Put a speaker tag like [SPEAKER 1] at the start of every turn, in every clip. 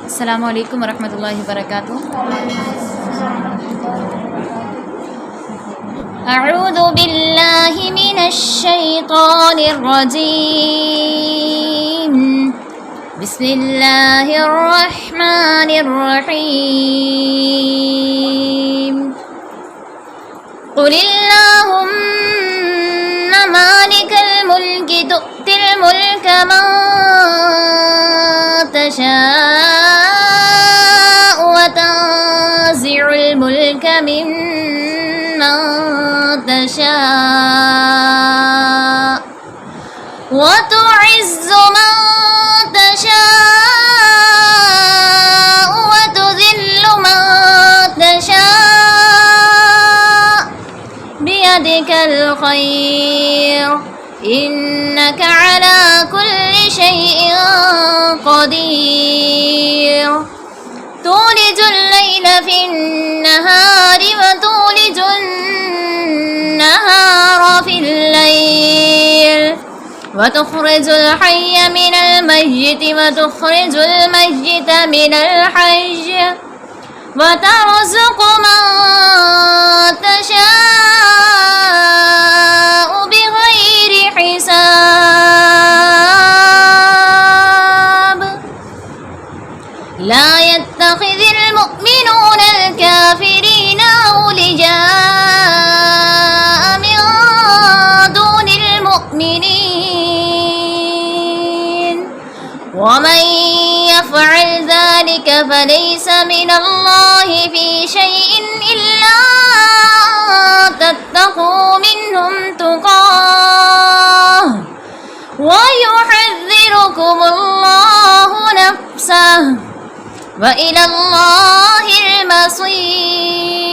[SPEAKER 1] السلام علیکم ورحمۃ اللہ وبرکاتہ۔ اعوذ باللہ من الشیطان الرجیم، بسم اللہ الرحمن الرحیم۔ قل اللہم مالک الملک تؤتی الملک من تشاء وتنزع الملك ممن تشاء وتعز من تشاء وتذل من تشاء بيدك الخير إنك على كل شيء قدير تولج الليل في النهار وتولج النهار في الليل وتخرج الحي من الميت وتخرج الميت من الحي وترزق من تشاء بغير حساب لا يتخذ المؤمنون الكافرين أولياء من دون المؤمنين ومن يفعل ذلك فليس من الله في شيء إلا تتقوا منهم تقاه ويحذركم الله نفسه وإلى الله المصير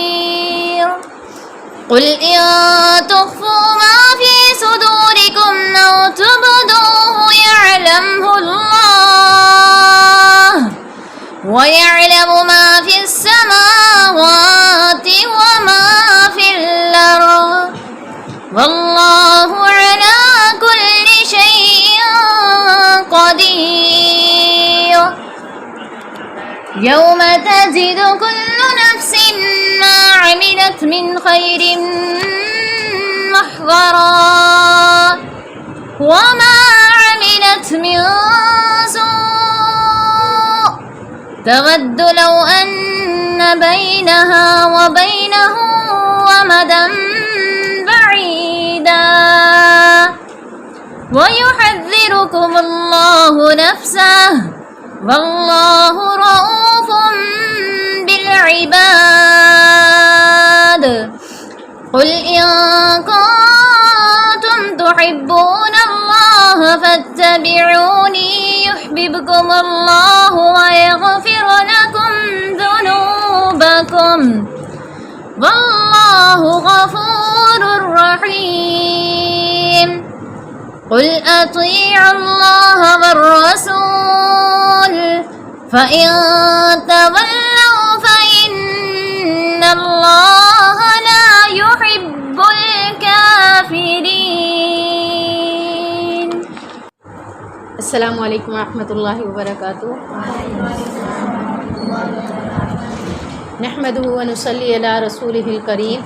[SPEAKER 1] قل إن تخفوا ما في صدوركم أو تبدوه يعلمه الله ويعلم ما في السماوات وما في الأرض والله على كل شيء قدير يوم تجد كل نفس ما عملت من خير محضرا وما عملت من سوء تود لو أن بينها وبينه أمدا بعيدا ويحذركم الله نفسه والله رؤوف بالعباد قل إن كنتم تحبون الله فاتبعوني يحببكم الله ويغفر لكم ذنوبكم والله غفور رحيم قل أطيعوا الله والرسول فإن تولوا فإن الله لا يحب الكافرين۔
[SPEAKER 2] السلام علیکم ورحمۃ اللہ وبرکاتہ۔ نحمده ونصلي على رسوله الكريم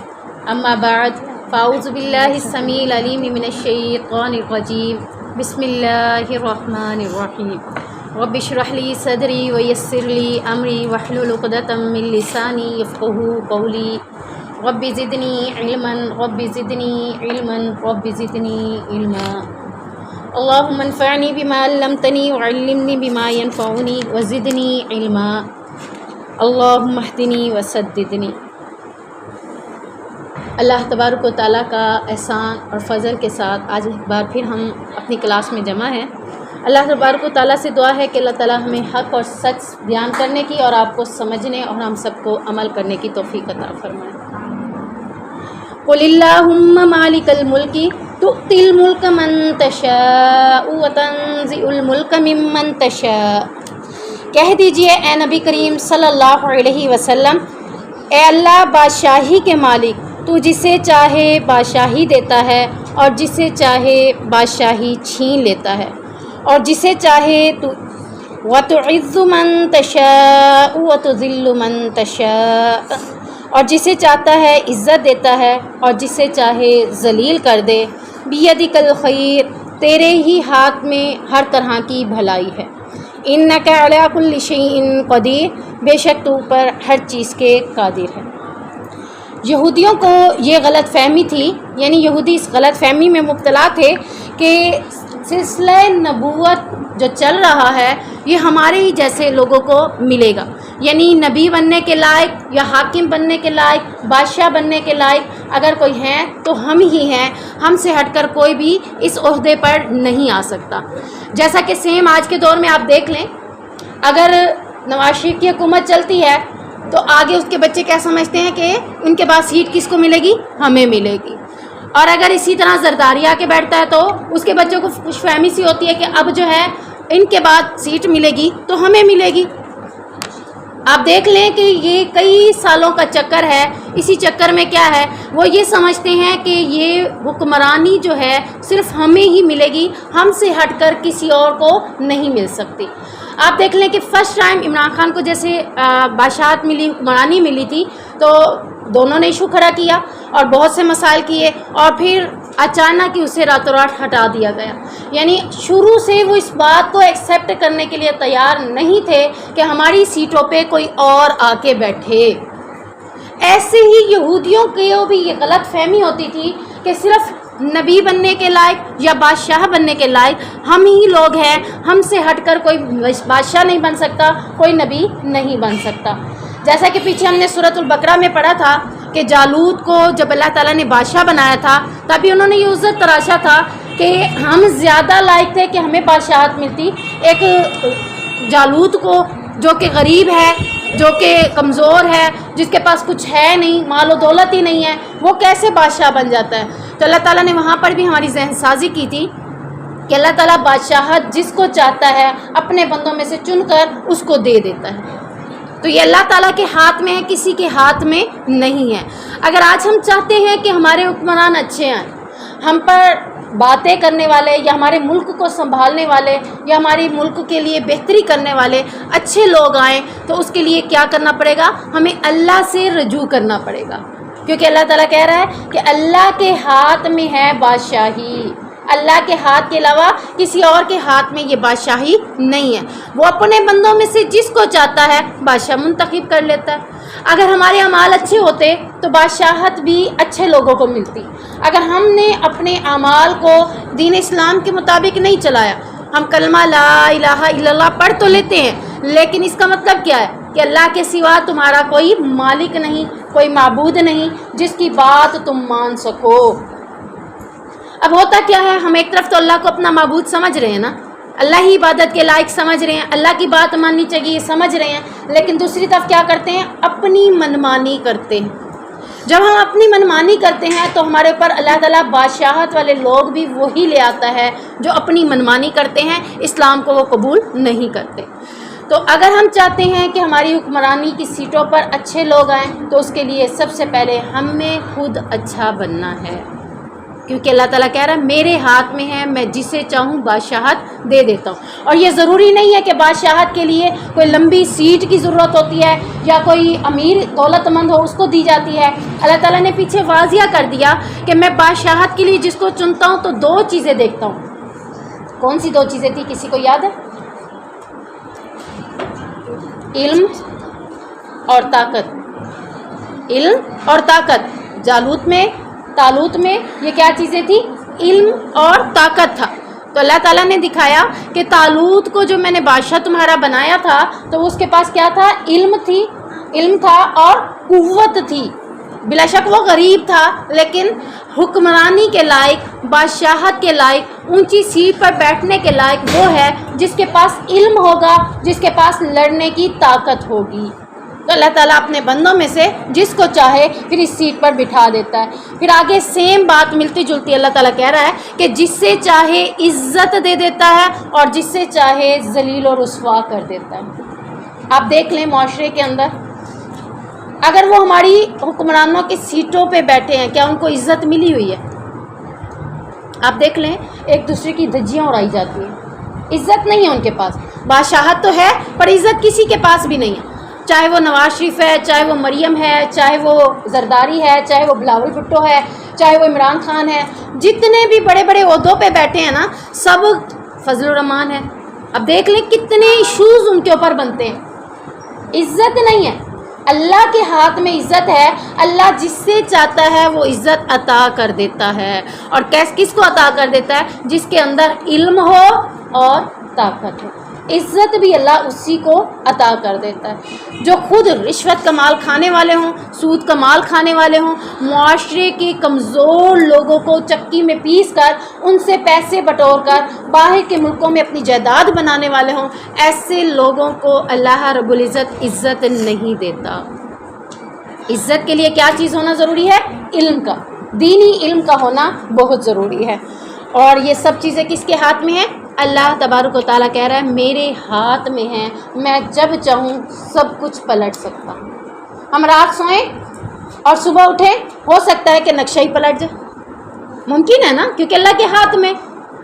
[SPEAKER 2] اما بعد فاعوذ باللہ السمیع العلیم من الشیطان الرجیم بسم اللہ الرحمن الرحیم رب اشرح لي صدری ویسر لي امری واحلل عقدۃ من لسانی یفقهوا قولی رب زدنی علما رب زدنی علما رب زدنی علما اللهم انفعنی بما علمتنی وعلمنی بما ينفعنی وزدنی علما اللہم اہدنی وسددنی۔ اللہ تبارک و تعالیٰ کا احسان اور فضل کے ساتھ آج ایک بار پھر ہم اپنی کلاس میں جمع ہیں۔ اللہ تبارک و تعالیٰ سے دعا ہے کہ اللہ تعالیٰ ہمیں حق اور سچ بیان کرنے کی اور آپ کو سمجھنے اور ہم سب کو عمل کرنے کی توفیق عطا فرمائے۔ قل اللہم مالک الملک تؤتی الملک من تشاء وتنزع الملک ممن تشاء۔ کہہ دیجئے اے نبی کریم صلی اللہ علیہ وسلم، اے اللہ بادشاہی کے مالک، تو جسے چاہے بادشاہی دیتا ہے اور جسے چاہے بادشاہی چھین لیتا ہے، اور جسے چاہے تو وَتُعِزُّ مَن تَشَاءُ وَتُذِلُّ مَن تَشَاءُ، اور جسے چاہتا ہے عزت دیتا ہے اور جسے چاہے ذلیل کر دے. بِیَدِکَ الْخَیْرُ، تیرے ہی ہاتھ میں ہر طرح کی بھلائی ہے. اِنَّکَ عَلیٰ کُلِّ شَیْءٍ قدیر، بے شک تو پر ہر چیز کے قادر ہے. یہودیوں کو یہ غلط فہمی تھی، یعنی یہودی اس غلط فہمی میں مبتلا تھے کہ سلسلہ نبوت جو چل رہا ہے یہ ہمارے ہی جیسے لوگوں کو ملے گا، یعنی نبی بننے کے لائق یا حاکم بننے کے لائق، بادشاہ بننے کے لائق اگر کوئی ہیں تو ہم ہی ہیں، ہم سے ہٹ کر کوئی بھی اس عہدے پر نہیں آ سکتا. جیسا کہ سیم آج کے دور میں آپ دیکھ لیں، اگر نواز شریف کی حکومت چلتی ہے تو آگے اس کے بچے کیا سمجھتے ہیں کہ ان کے بعد سیٹ کس کو ملے گی؟ ہمیں ملے گی. اور اگر اسی طرح زرداری آ کے بیٹھتا ہے تو اس کے بچوں کو خوش فہمی سی ہوتی ہے کہ اب جو ہے ان کے بعد سیٹ ملے گی تو ہمیں ملے گی. آپ دیکھ لیں کہ یہ کئی سالوں کا چکر ہے. اسی چکر میں کیا ہے، وہ یہ سمجھتے ہیں کہ یہ حکمرانی جو ہے صرف ہمیں ہی ملے گی، ہم سے ہٹ کر کسی اور کو نہیں مل سکتی. آپ دیکھ لیں کہ فرسٹ ٹائم عمران خان کو جیسے بادشاہت ملی، حکمرانی ملی تھی، تو دونوں نے ایشو کھڑا کیا اور بہت سے مسائل کیے، اور پھر اچانک ہی اسے راتوں رات ہٹا دیا گیا. یعنی شروع سے وہ اس بات کو ایکسیپٹ کرنے کے لیے تیار نہیں تھے کہ ہماری سیٹوں پہ کوئی اور آ کے بیٹھے. ایسے ہی یہودیوں کو بھی یہ غلط فہمی ہوتی تھی کہ صرف نبی بننے کے لائق یا بادشاہ بننے کے لائق ہم ہی لوگ ہیں، ہم سے ہٹ کر کوئی بادشاہ نہیں بن سکتا، کوئی نبی نہیں بن سکتا. جیسا کہ پیچھے ہم نے سورۃ البقرہ میں پڑھا تھا کہ جالوت کو جب اللہ تعالیٰ نے بادشاہ بنایا تھا تبھی انہوں نے یہ عزت تراشا تھا کہ ہم زیادہ لائق تھے کہ ہمیں بادشاہت ملتی. ایک جالوت کو جو کہ غریب ہے، جو کہ کمزور ہے، جس کے پاس کچھ ہے نہیں، مال و دولت ہی نہیں ہے، وہ کیسے بادشاہ بن جاتا ہے؟ تو اللہ تعالیٰ نے وہاں پر بھی ہماری ذہن سازی کی تھی کہ اللہ تعالیٰ بادشاہت جس کو چاہتا ہے اپنے بندوں میں سے چن کر اس کو دے دیتا ہے. تو یہ اللہ تعالیٰ کے ہاتھ میں ہے، کسی کے ہاتھ میں نہیں ہے. اگر آج ہم چاہتے ہیں کہ ہمارے حکمران اچھے آئیں، ہم پر باتیں کرنے والے یا ہمارے ملک کو سنبھالنے والے یا ہماری ملک کے لیے بہتری کرنے والے اچھے لوگ آئیں، تو اس کے لیے کیا کرنا پڑے گا؟ ہمیں اللہ سے رجوع کرنا پڑے گا. کیونکہ اللہ تعالیٰ کہہ رہا ہے کہ اللہ کے ہاتھ میں ہے بادشاہی، اللہ کے ہاتھ کے علاوہ کسی اور کے ہاتھ میں یہ بادشاہی نہیں ہے. وہ اپنے بندوں میں سے جس کو چاہتا ہے بادشاہ منتخب کر لیتا ہے. اگر ہمارے اعمال اچھے ہوتے تو بادشاہت بھی اچھے لوگوں کو ملتی. اگر ہم نے اپنے اعمال کو دین اسلام کے مطابق نہیں چلایا، ہم کلمہ لا الہ الا اللہ پڑھ تو لیتے ہیں، لیکن اس کا مطلب کیا ہے کہ اللہ کے سوا تمہارا کوئی مالک نہیں، کوئی معبود نہیں جس کی بات تم مان سکو. اب ہوتا کیا ہے، ہم ایک طرف تو اللہ کو اپنا معبود سمجھ رہے ہیں نا، اللہ ہی عبادت کے لائق سمجھ رہے ہیں، اللہ کی بات ماننی چاہیے سمجھ رہے ہیں، لیکن دوسری طرف کیا کرتے ہیں؟ اپنی منمانی کرتے ہیں. جب ہم اپنی منمانی کرتے ہیں تو ہمارے اوپر اللہ تعالیٰ بادشاہت والے لوگ بھی وہی لے آتا ہے جو اپنی منمانی کرتے ہیں، اسلام کو وہ قبول نہیں کرتے. تو اگر ہم چاہتے ہیں کہ ہماری حکمرانی کی سیٹوں پر اچھے لوگ آئیں تو اس کے لیے سب سے پہلے ہمیں خود اچھا بننا ہے. کیونکہ اللہ تعالیٰ کہہ رہا ہے میرے ہاتھ میں ہے، میں جسے چاہوں بادشاہت دے دیتا ہوں. اور یہ ضروری نہیں ہے کہ بادشاہت کے لیے کوئی لمبی سیٹ کی ضرورت ہوتی ہے یا کوئی امیر دولت مند ہو اس کو دی جاتی ہے. اللہ تعالیٰ نے پیچھے واضح کر دیا کہ میں بادشاہت کے لیے جس کو چنتا ہوں تو دو چیزیں دیکھتا ہوں. کون سی دو چیزیں تھی؟ کسی کو یاد ہے؟ علم اور طاقت. علم اور طاقت. طالوت میں یہ کیا چیزیں تھی؟ علم اور طاقت تھا. تو اللہ تعالیٰ نے دکھایا کہ طالوت کو جو میں نے بادشاہ تمہارا بنایا تھا تو اس کے پاس کیا تھا؟ علم تھا اور قوت تھی. بلا شک وہ غریب تھا لیکن حکمرانی کے لائق، بادشاہت کے لائق، اونچی سیٹ پر بیٹھنے کے لائق وہ ہے جس کے پاس علم ہوگا، جس کے پاس لڑنے کی طاقت ہوگی. تو اللہ تعالیٰ اپنے بندوں میں سے جس کو چاہے پھر اس سیٹ پر بٹھا دیتا ہے. پھر آگے سیم بات ملتی جلتی اللہ تعالیٰ کہہ رہا ہے کہ جس سے چاہے عزت دے دیتا ہے اور جس سے چاہے ذلیل و رسوا کر دیتا ہے. آپ دیکھ لیں معاشرے کے اندر اگر وہ ہماری حکمرانوں کی سیٹوں پہ بیٹھے ہیں کیا ان کو عزت ملی ہوئی ہے؟ آپ دیکھ لیں ایک دوسرے کی دھجیاں اڑائی جاتی ہیں، عزت نہیں ہے ان کے پاس. بادشاہت تو ہے پر عزت کسی کے پاس بھی نہیں ہے، چاہے وہ نواز شریف ہے، چاہے وہ مریم ہے، چاہے وہ زرداری ہے، چاہے وہ بلاول بھٹو ہے، چاہے وہ عمران خان ہے، جتنے بھی بڑے بڑے عہدوں پہ بیٹھے ہیں نا سب فضل الرحمان ہے۔ اب دیکھ لیں کتنے ایشوز ان کے اوپر بنتے ہیں۔ عزت نہیں ہے، اللہ کے ہاتھ میں عزت ہے، اللہ جس سے چاہتا ہے وہ عزت عطا کر دیتا ہے، اور کس کو عطا کر دیتا ہے؟ جس کے اندر علم ہو اور طاقت ہو، عزت بھی اللہ اسی کو عطا کر دیتا ہے۔ جو خود رشوت کا مال کھانے والے ہوں، سود کا مال کھانے والے ہوں، معاشرے کے کمزور لوگوں کو چکی میں پیس کر ان سے پیسے بٹور کر باہر کے ملکوں میں اپنی جائیداد بنانے والے ہوں، ایسے لوگوں کو اللہ رب العزت عزت نہیں دیتا۔ عزت کے لیے کیا چیز ہونا ضروری ہے؟ علم کا، دینی علم کا ہونا بہت ضروری ہے، اور یہ سب چیزیں کس کے ہاتھ میں ہیں؟ اللہ تبارک و تعالیٰ کہہ رہا ہے میرے ہاتھ میں ہیں، میں جب چاہوں سب کچھ پلٹ سکتا ہوں۔ ہم رات سوئیں اور صبح اٹھیں، ہو سکتا ہے کہ نقشہ ہی پلٹ جائے، ممکن ہے نا، کیونکہ اللہ کے ہاتھ میں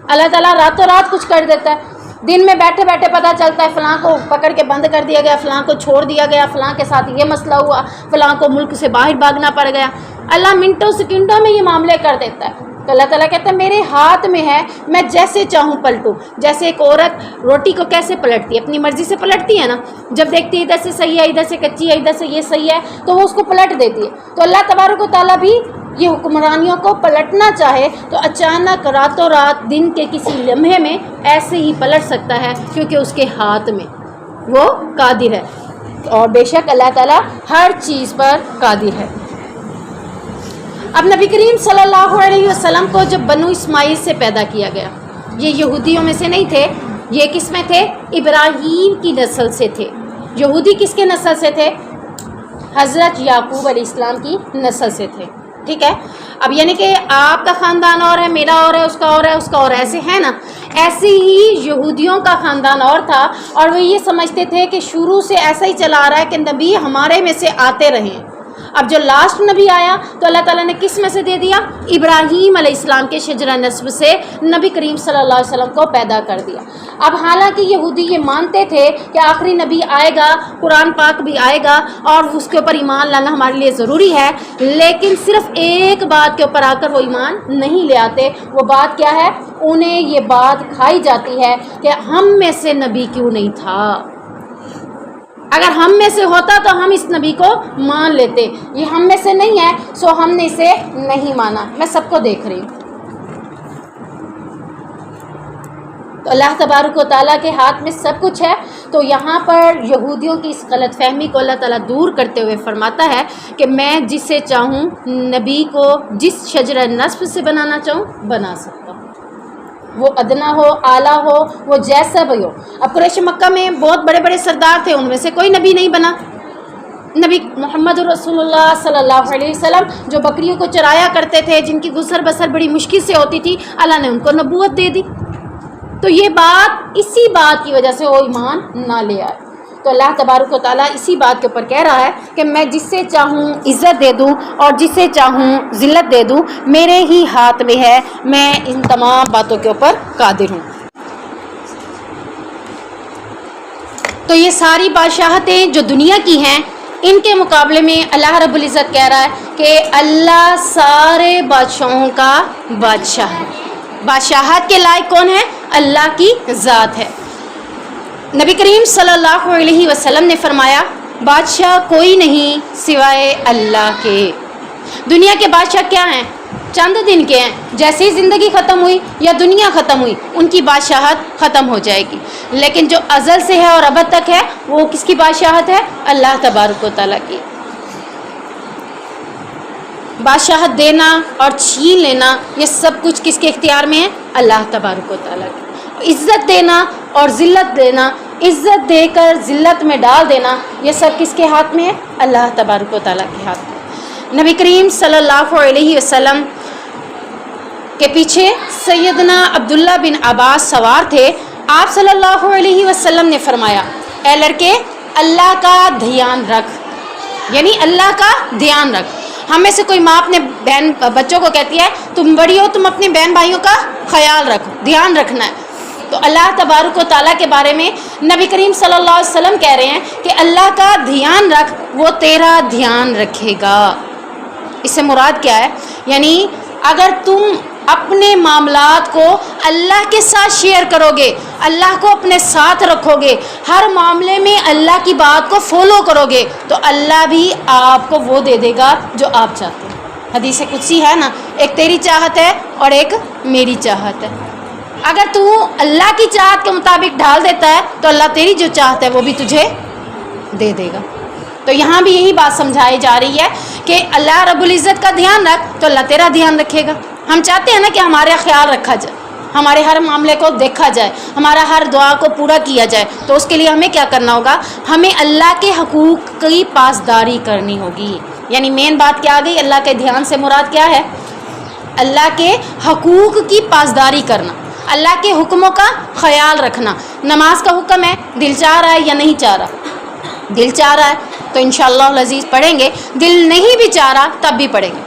[SPEAKER 2] اللہ تعالیٰ راتوں رات کچھ کر دیتا ہے۔ دن میں بیٹھے بیٹھے پتہ چلتا ہے فلاں کو پکڑ کے بند کر دیا گیا، فلاں کو چھوڑ دیا گیا، فلاں کے ساتھ یہ مسئلہ ہوا، فلاں کو ملک سے باہر بھاگنا پڑ گیا۔ اللہ منٹوں سیکنڈوں میں یہ معاملے کر دیتا ہے۔ تو اللہ تعالیٰ کہتا ہے میرے ہاتھ میں ہے، میں جیسے چاہوں پلٹوں۔ جیسے ایک عورت روٹی کو کیسے پلٹتی ہے؟ اپنی مرضی سے پلٹتی ہے نا، جب دیکھتی ہے ادھر سے صحیح ہے، ادھر سے کچی ہے، ادھر سے یہ صحیح ہے، تو وہ اس کو پلٹ دیتی ہے۔ تو اللہ تبارک و تعالیٰ بھی یہ حکمرانیوں کو پلٹنا چاہے تو اچانک راتوں رات دن کے کسی لمحے میں ایسے ہی پلٹ سکتا ہے، کیونکہ اس کے ہاتھ میں وہ قادر ہے، اور بے شک اللہ تعالیٰ ہر چیز پر قادر ہے۔ اب نبی کریم صلی اللہ علیہ وسلم کو جب بنو اسماعیل سے پیدا کیا گیا، یہ یہودیوں میں سے نہیں تھے، یہ کس میں تھے؟ ابراہیم کی نسل سے تھے۔ یہودی کس کے نسل سے تھے؟ حضرت یعقوب علیہ السلام کی نسل سے تھے، ٹھیک ہے۔ اب یعنی کہ آپ کا خاندان اور ہے، میرا اور ہے، اس کا اور ہے، اس کا اور ہے، ایسے ہے نا، ایسے ہی یہودیوں کا خاندان اور تھا، اور وہ یہ سمجھتے تھے کہ شروع سے ایسا ہی چلا آ رہا ہے کہ نبی ہمارے میں سے آتے رہیں۔ اب جو لاسٹ نبی آیا تو اللہ تعالیٰ نے کس میں سے دے دیا؟ ابراہیم علیہ السلام کے شجرہ نسب سے نبی کریم صلی اللہ علیہ وسلم کو پیدا کر دیا۔ اب حالانکہ یہودی یہ مانتے تھے کہ آخری نبی آئے گا، قرآن پاک بھی آئے گا، اور اس کے اوپر ایمان لانا ہمارے لیے ضروری ہے، لیکن صرف ایک بات کے اوپر آ کر وہ ایمان نہیں لے آتے۔ وہ بات کیا ہے؟ انہیں یہ بات کھائی جاتی ہے کہ ہم میں سے نبی کیوں نہیں تھا؟ اگر ہم میں سے ہوتا تو ہم اس نبی کو مان لیتے، یہ ہم میں سے نہیں ہے سو ہم نے اسے نہیں مانا۔ میں سب کو دیکھ رہی ہوں۔ تو اللہ تبارک و تعالیٰ کے ہاتھ میں سب کچھ ہے۔ تو یہاں پر یہودیوں کی اس غلط فہمی کو اللہ تعالیٰ دور کرتے ہوئے فرماتا ہے کہ میں جسے چاہوں نبی کو جس شجرہ نسب سے بنانا چاہوں بنا سکتا ہوں، وہ ادنا ہو، اعلیٰ ہو، وہ جیسا بھی ہو۔ اب قریش مکہ میں بہت بڑے بڑے سردار تھے، ان میں سے کوئی نبی نہیں بنا۔ نبی محمد رسول اللہ صلی اللہ علیہ وسلم جو بکریوں کو چرایا کرتے تھے، جن کی گزر بسر بڑی مشکل سے ہوتی تھی، اللہ نے ان کو نبوت دے دی۔ تو یہ بات اسی بات کی وجہ سے وہ ایمان نہ لے آئے۔ تو اللہ تبارک و تعالیٰ اسی بات کے اوپر کہہ رہا ہے کہ میں جس سے چاہوں عزت دے دوں اور جس سے چاہوں ذلت دے دوں، میرے ہی ہاتھ میں ہے، میں ان تمام باتوں کے اوپر قادر ہوں۔ تو یہ ساری بادشاہتیں جو دنیا کی ہیں، ان کے مقابلے میں اللہ رب العزت کہہ رہا ہے کہ اللہ سارے بادشاہوں کا بادشاہ ہے۔ بادشاہت کے لائق کون ہے؟ اللہ کی ذات ہے۔ نبی کریم صلی اللہ علیہ وسلم نے فرمایا بادشاہ کوئی نہیں سوائے اللہ کے۔ دنیا کے بادشاہ کیا ہیں؟ چند دن کے ہیں، جیسے ہی زندگی ختم ہوئی یا دنیا ختم ہوئی ان کی بادشاہت ختم ہو جائے گی، لیکن جو ازل سے ہے اور ابد تک ہے وہ کس کی بادشاہت ہے؟ اللہ تبارک و تعالیٰ کی۔ بادشاہت دینا اور چھین لینا یہ سب کچھ کس کے اختیار میں ہے؟ اللہ تبارک و تعالیٰ کی۔ عزت دینا اور ذلت دینا، عزت دے کر ذلت میں ڈال دینا، یہ سب کس کے ہاتھ میں ہے؟ اللہ تبارک و تعالیٰ کے ہاتھ میں۔ نبی کریم صلی اللہ علیہ وسلم کے پیچھے سیدنا عبداللہ بن عباس سوار تھے۔ آپ صلی اللہ علیہ وسلم نے فرمایا اے لڑکے اللہ کا دھیان رکھ، یعنی اللہ کا دھیان رکھ۔ ہم میں سے کوئی ماں اپنے بہن بچوں کو کہتی ہے تم بڑی ہو، تم اپنے بہن بھائیوں کا خیال رکھو، دھیان رکھنا ہے۔ تو اللہ تبارک و تعالیٰ کے بارے میں نبی کریم صلی اللہ علیہ وسلم کہہ رہے ہیں کہ اللہ کا دھیان رکھ وہ تیرا دھیان رکھے گا۔ اس سے مراد کیا ہے؟ یعنی اگر تم اپنے معاملات کو اللہ کے ساتھ شیئر کرو گے، اللہ کو اپنے ساتھ رکھو گے، ہر معاملے میں اللہ کی بات کو فالو کرو گے، تو اللہ بھی آپ کو وہ دے دے گا جو آپ چاہتے ہیں۔ حدیث قدسی ہے نا، ایک تیری چاہت ہے اور ایک میری چاہت ہے۔ اگر تو اللہ کی چاہت کے مطابق ڈھال دیتا ہے تو اللہ تیری جو چاہت ہے وہ بھی تجھے دے دے گا۔ تو یہاں بھی یہی بات سمجھائی جا رہی ہے کہ اللہ رب العزت کا دھیان رکھ تو اللہ تیرا دھیان رکھے گا۔ ہم چاہتے ہیں نا کہ ہمارا خیال رکھا جائے، ہمارے ہر معاملے کو دیکھا جائے، ہمارا ہر دعا کو پورا کیا جائے، تو اس کے لیے ہمیں کیا کرنا ہوگا؟ ہمیں اللہ کے حقوق کی پاسداری کرنی ہوگی۔ یعنی مین بات کیا آ گئی؟ اللہ کے دھیان سے مراد کیا ہے؟ اللہ کے حقوق کی پاسداری کرنا، اللہ کے حکموں کا خیال رکھنا۔ نماز کا حکم ہے، دل چاہ رہا ہے یا نہیں چاہ رہا؟ دل چاہ رہا ہے تو انشاءاللہ العزیز پڑھیں گے، دل نہیں بھی چاہ رہا تب بھی پڑھیں گے۔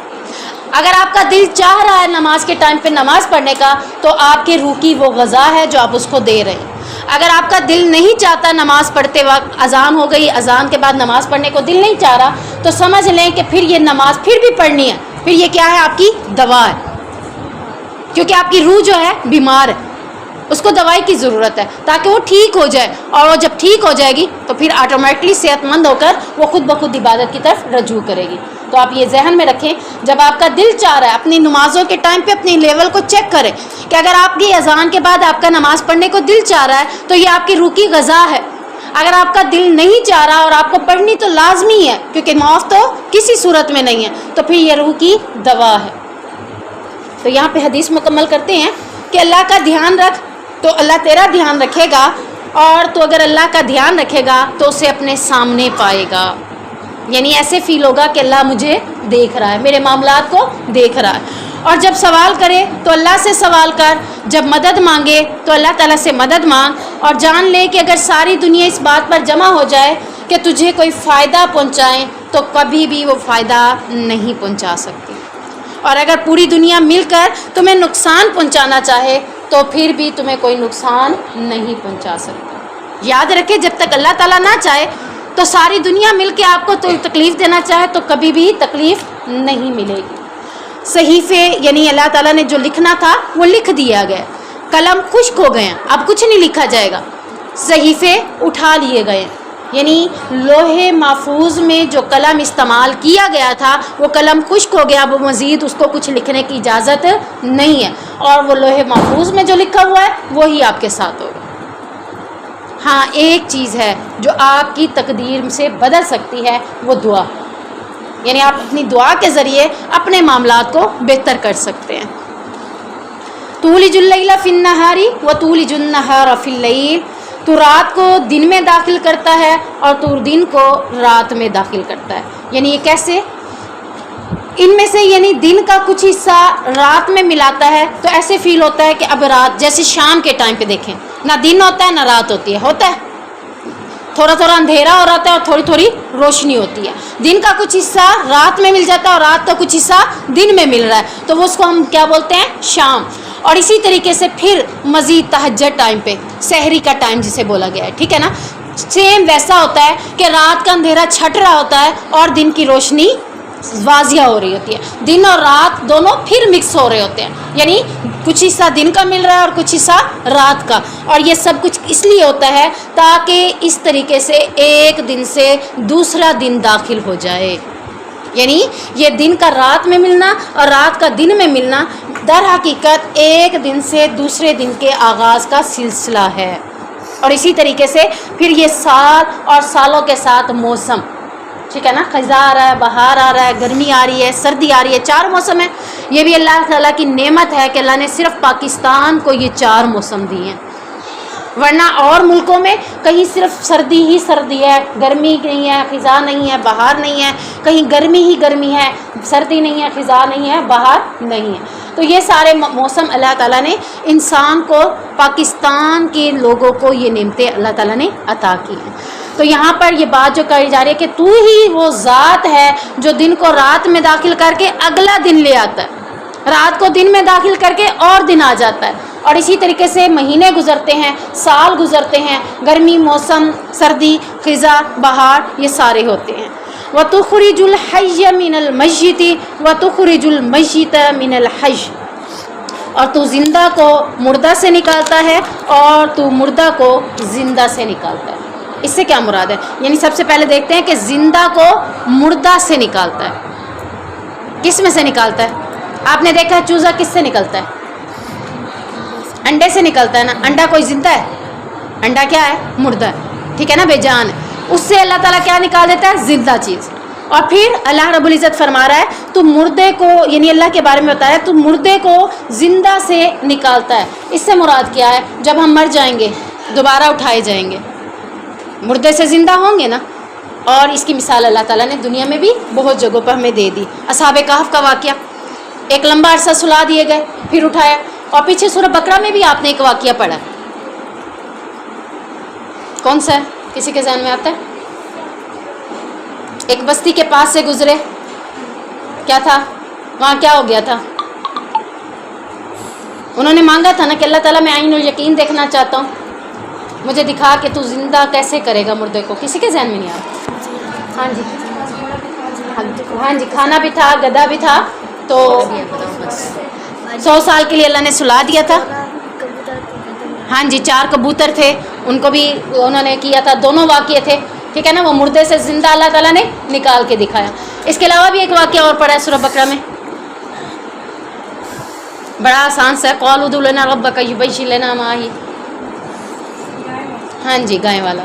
[SPEAKER 2] اگر آپ کا دل چاہ رہا ہے نماز کے ٹائم پہ نماز پڑھنے کا تو آپ کے روح کی وہ غذا ہے جو آپ اس کو دے رہے ہیں۔ اگر آپ کا دل نہیں چاہتا نماز پڑھتے وقت، اذان ہو گئی، اذان کے بعد نماز پڑھنے کو دل نہیں چاہ رہا، تو سمجھ لیں کہ پھر یہ نماز پھر بھی پڑھنی ہے، پھر یہ کیا ہے؟ آپ کی دوا ہے، کیونکہ آپ کی روح جو ہے بیمار ہے، اس کو دوائی کی ضرورت ہے تاکہ وہ ٹھیک ہو جائے، اور وہ جب ٹھیک ہو جائے گی تو پھر آٹومیٹکلی صحت مند ہو کر وہ خود بخود عبادت کی طرف رجوع کرے گی۔ تو آپ یہ ذہن میں رکھیں، جب آپ کا دل چاہ رہا ہے اپنی نمازوں کے ٹائم پہ اپنی لیول کو چیک کریں کہ اگر آپ کی اذان کے بعد آپ کا نماز پڑھنے کو دل چاہ رہا ہے تو یہ آپ کی روح کی غذا ہے۔ اگر آپ کا دل نہیں چاہ رہا اور آپ کو پڑھنی تو لازمی ہے کیونکہ معاف تو کسی صورت میں نہیں ہے، تو پھر یہ روح کی دوا ہے۔ تو یہاں پہ حدیث مکمل کرتے ہیں کہ اللہ کا دھیان رکھ تو اللہ تیرا دھیان رکھے گا، اور تو اگر اللہ کا دھیان رکھے گا تو اسے اپنے سامنے پائے گا۔ یعنی ایسے فیل ہوگا کہ اللہ مجھے دیکھ رہا ہے، میرے معاملات کو دیکھ رہا ہے۔ اور جب سوال کرے تو اللہ سے سوال کر، جب مدد مانگے تو اللہ تعالیٰ سے مدد مانگ، اور جان لے کہ اگر ساری دنیا اس بات پر جمع ہو جائے کہ تجھے کوئی فائدہ پہنچائیں تو کبھی بھی وہ فائدہ نہیں پہنچا سکتی، اور اگر پوری دنیا مل کر تمہیں نقصان پہنچانا چاہے تو پھر بھی تمہیں کوئی نقصان نہیں پہنچا سکتا۔ یاد رکھے جب تک اللہ تعالیٰ نہ چاہے تو ساری دنیا مل کے آپ کو تو تکلیف دینا چاہے تو کبھی بھی تکلیف نہیں ملے گی۔ صحیفے یعنی اللہ تعالیٰ نے جو لکھنا تھا وہ لکھ دیا گیا، قلم خشک ہو گئے ہیں، اب کچھ نہیں لکھا جائے گا، صحیفے اٹھا لیے گئے ہیں۔ یعنی لوہے محفوظ میں جو قلم استعمال کیا گیا تھا وہ قلم خشک ہو گیا، وہ مزید اس کو کچھ لکھنے کی اجازت نہیں ہے، اور وہ لوہے محفوظ میں جو لکھا ہوا ہے وہی آپ کے ساتھ ہوگا۔ ہاں ایک چیز ہے جو آپ کی تقدیر سے بدل سکتی ہے، وہ دعا، یعنی آپ اپنی دعا کے ذریعے اپنے معاملات کو بہتر کر سکتے ہیں۔ تولج اللیل فی النہار وتولج النہار فی اللیل، تو رات کو دن میں داخل کرتا ہے اور تو دن کو رات میں داخل کرتا ہے۔ یعنی یہ کیسے؟ ان میں سے یعنی دن کا کچھ حصہ رات میں ملاتا ہے تو ایسے فیل ہوتا ہے کہ اب رات، جیسے شام کے ٹائم پہ دیکھیں نہ دن ہوتا ہے نہ رات ہوتی ہے، ہوتا ہے تھوڑا تھوڑا اندھیرا ہو رہا ہے اور تھوڑی تھوڑی روشنی ہوتی ہے، دن کا کچھ حصہ رات میں مل جاتا ہے اور رات کا کچھ حصہ دن میں مل رہا ہے، تو وہ اس کو ہم کیا بولتے ہیں؟ شام۔ اور اسی طریقے سے پھر مزید تہجد ٹائم پہ، سحری کا ٹائم جسے بولا گیا ہے، ٹھیک ہے نا، سیم ویسا ہوتا ہے کہ رات کا اندھیرا چھٹ رہا ہوتا ہے اور دن کی روشنی واضح ہو رہی ہوتی ہے، دن اور رات دونوں پھر مکس ہو رہے ہوتے ہیں، یعنی کچھ حصہ دن کا مل رہا ہے اور کچھ حصہ رات کا، اور یہ سب کچھ اس لیے ہوتا ہے تاکہ اس طریقے سے ایک دن سے دوسرا دن داخل ہو جائے۔ یعنی یہ دن کا رات میں ملنا اور رات کا دن میں ملنا در حقیقت ایک دن سے دوسرے دن کے آغاز کا سلسلہ ہے۔ اور اسی طریقے سے پھر یہ سال اور سالوں کے ساتھ موسم، ٹھیک ہے نا، خزاں آ رہا ہے، بہار آ رہا ہے، گرمی آ رہی ہے، سردی آ رہی ہے، 4 موسم ہیں۔ یہ بھی اللہ تعالیٰ کی نعمت ہے کہ اللہ نے صرف پاکستان کو یہ 4 موسم دیے ہیں، ورنہ اور ملکوں میں کہیں صرف سردی ہی سردی ہے، گرمی نہیں ہے، خزاں نہیں ہے، بہار نہیں ہے، کہیں گرمی ہی گرمی ہے، سردی نہیں ہے، خزاں نہیں ہے، بہار نہیں ہے۔ تو یہ سارے موسم اللہ تعالیٰ نے انسان کو، پاکستان کے لوگوں کو یہ نعمتیں اللہ تعالیٰ نے عطا کی ہیں۔ تو یہاں پر یہ بات جو کہی جا رہی ہے کہ تو ہی وہ ذات ہے جو دن کو رات میں داخل کر کے اگلا دن لے آتا ہے، رات کو دن میں داخل کر کے اور دن آ جاتا ہے، اور اسی طریقے سے مہینے گزرتے ہیں، سال گزرتے ہیں، گرمی، موسم، سردی، خزاں، بہار، یہ سارے ہوتے ہیں۔ وَتُخْرِجُ الْحَيَّ مِنَ الْمَيِّتِ وَتُخْرِجُ الْمَيِّتَ مِنَ الْحَيِّ، اور تو زندہ کو مردہ سے نکالتا ہے اور تو مردہ کو زندہ سے نکالتا ہے۔ اس سے کیا مراد ہے؟ یعنی سب سے پہلے دیکھتے ہیں کہ زندہ کو مردہ سے نکالتا ہے۔ کس میں سے نکالتا ہے؟ آپ نے دیکھا ہے چوزا کس سے نکلتا ہے؟ انڈے سے نکلتا ہے نا۔ انڈا کوئی زندہ ہے؟ انڈا کیا ہے؟ مردہ ہے، ٹھیک ہے نا، بے جان ہے۔ اس سے اللہ تعالیٰ کیا نکال دیتا ہے؟ زندہ چیز۔ اور پھر اللہ رب العزت فرما رہا ہے تو مردے کو، یعنی اللہ کے بارے میں بتایا، تو مردے کو زندہ سے نکالتا ہے۔ اس سے مراد کیا ہے؟ جب ہم مر جائیں گے دوبارہ اٹھائے جائیں گے، مردے سے زندہ ہوں گے نا۔ اور اس کی مثال اللہ تعالیٰ نے دنیا میں بھی بہت جگہوں پر ہمیں دے دی۔ اصحاب کہف کا واقعہ، ایک لمبا عرصہ سلا دیے گئے، پھر اٹھایا۔ اور پیچھے سورہ بقرہ میں بھی آپ نے ایک واقعہ پڑھا، کون سا ہے؟ کسی کے ذہن میں آتا ہے؟ ایک بستی کے پاس سے گزرے، کیا تھا وہاں؟ کیا ہو گیا تھا؟ انہوں نے مانگا تھا نا کہ اللہ تعالیٰ میں عین الیقین دیکھنا چاہتا ہوں، مجھے دکھا کہ تو زندہ کیسے کرے گا مردے کو۔ کسی کے ذہن میں نہیں آتا؟ ہاں جی، ہاں جی، کھانا بھی تھا، گدھا بھی تھا، تو 100 سال کے لیے اللہ نے سلا دیا تھا۔ ہاں جی، 4 کبوتر تھے، ان کو بھی انہوں نے کیا تھا، دونوں واقعے تھے، ٹھیک ہے نا۔ وہ مردے سے زندہ اللہ تعالیٰ نے نکال کے دکھایا۔ اس کے علاوہ بھی ایک واقعہ اور پڑھا ہے سورہ بقرہ میں، بڑا آسان سا ہے، قَالُوا ادْعُ لَنَا رَبَّكَ يُبَيِّن لَنَا مَا هِيَ۔ ہاں جی، گائے والا،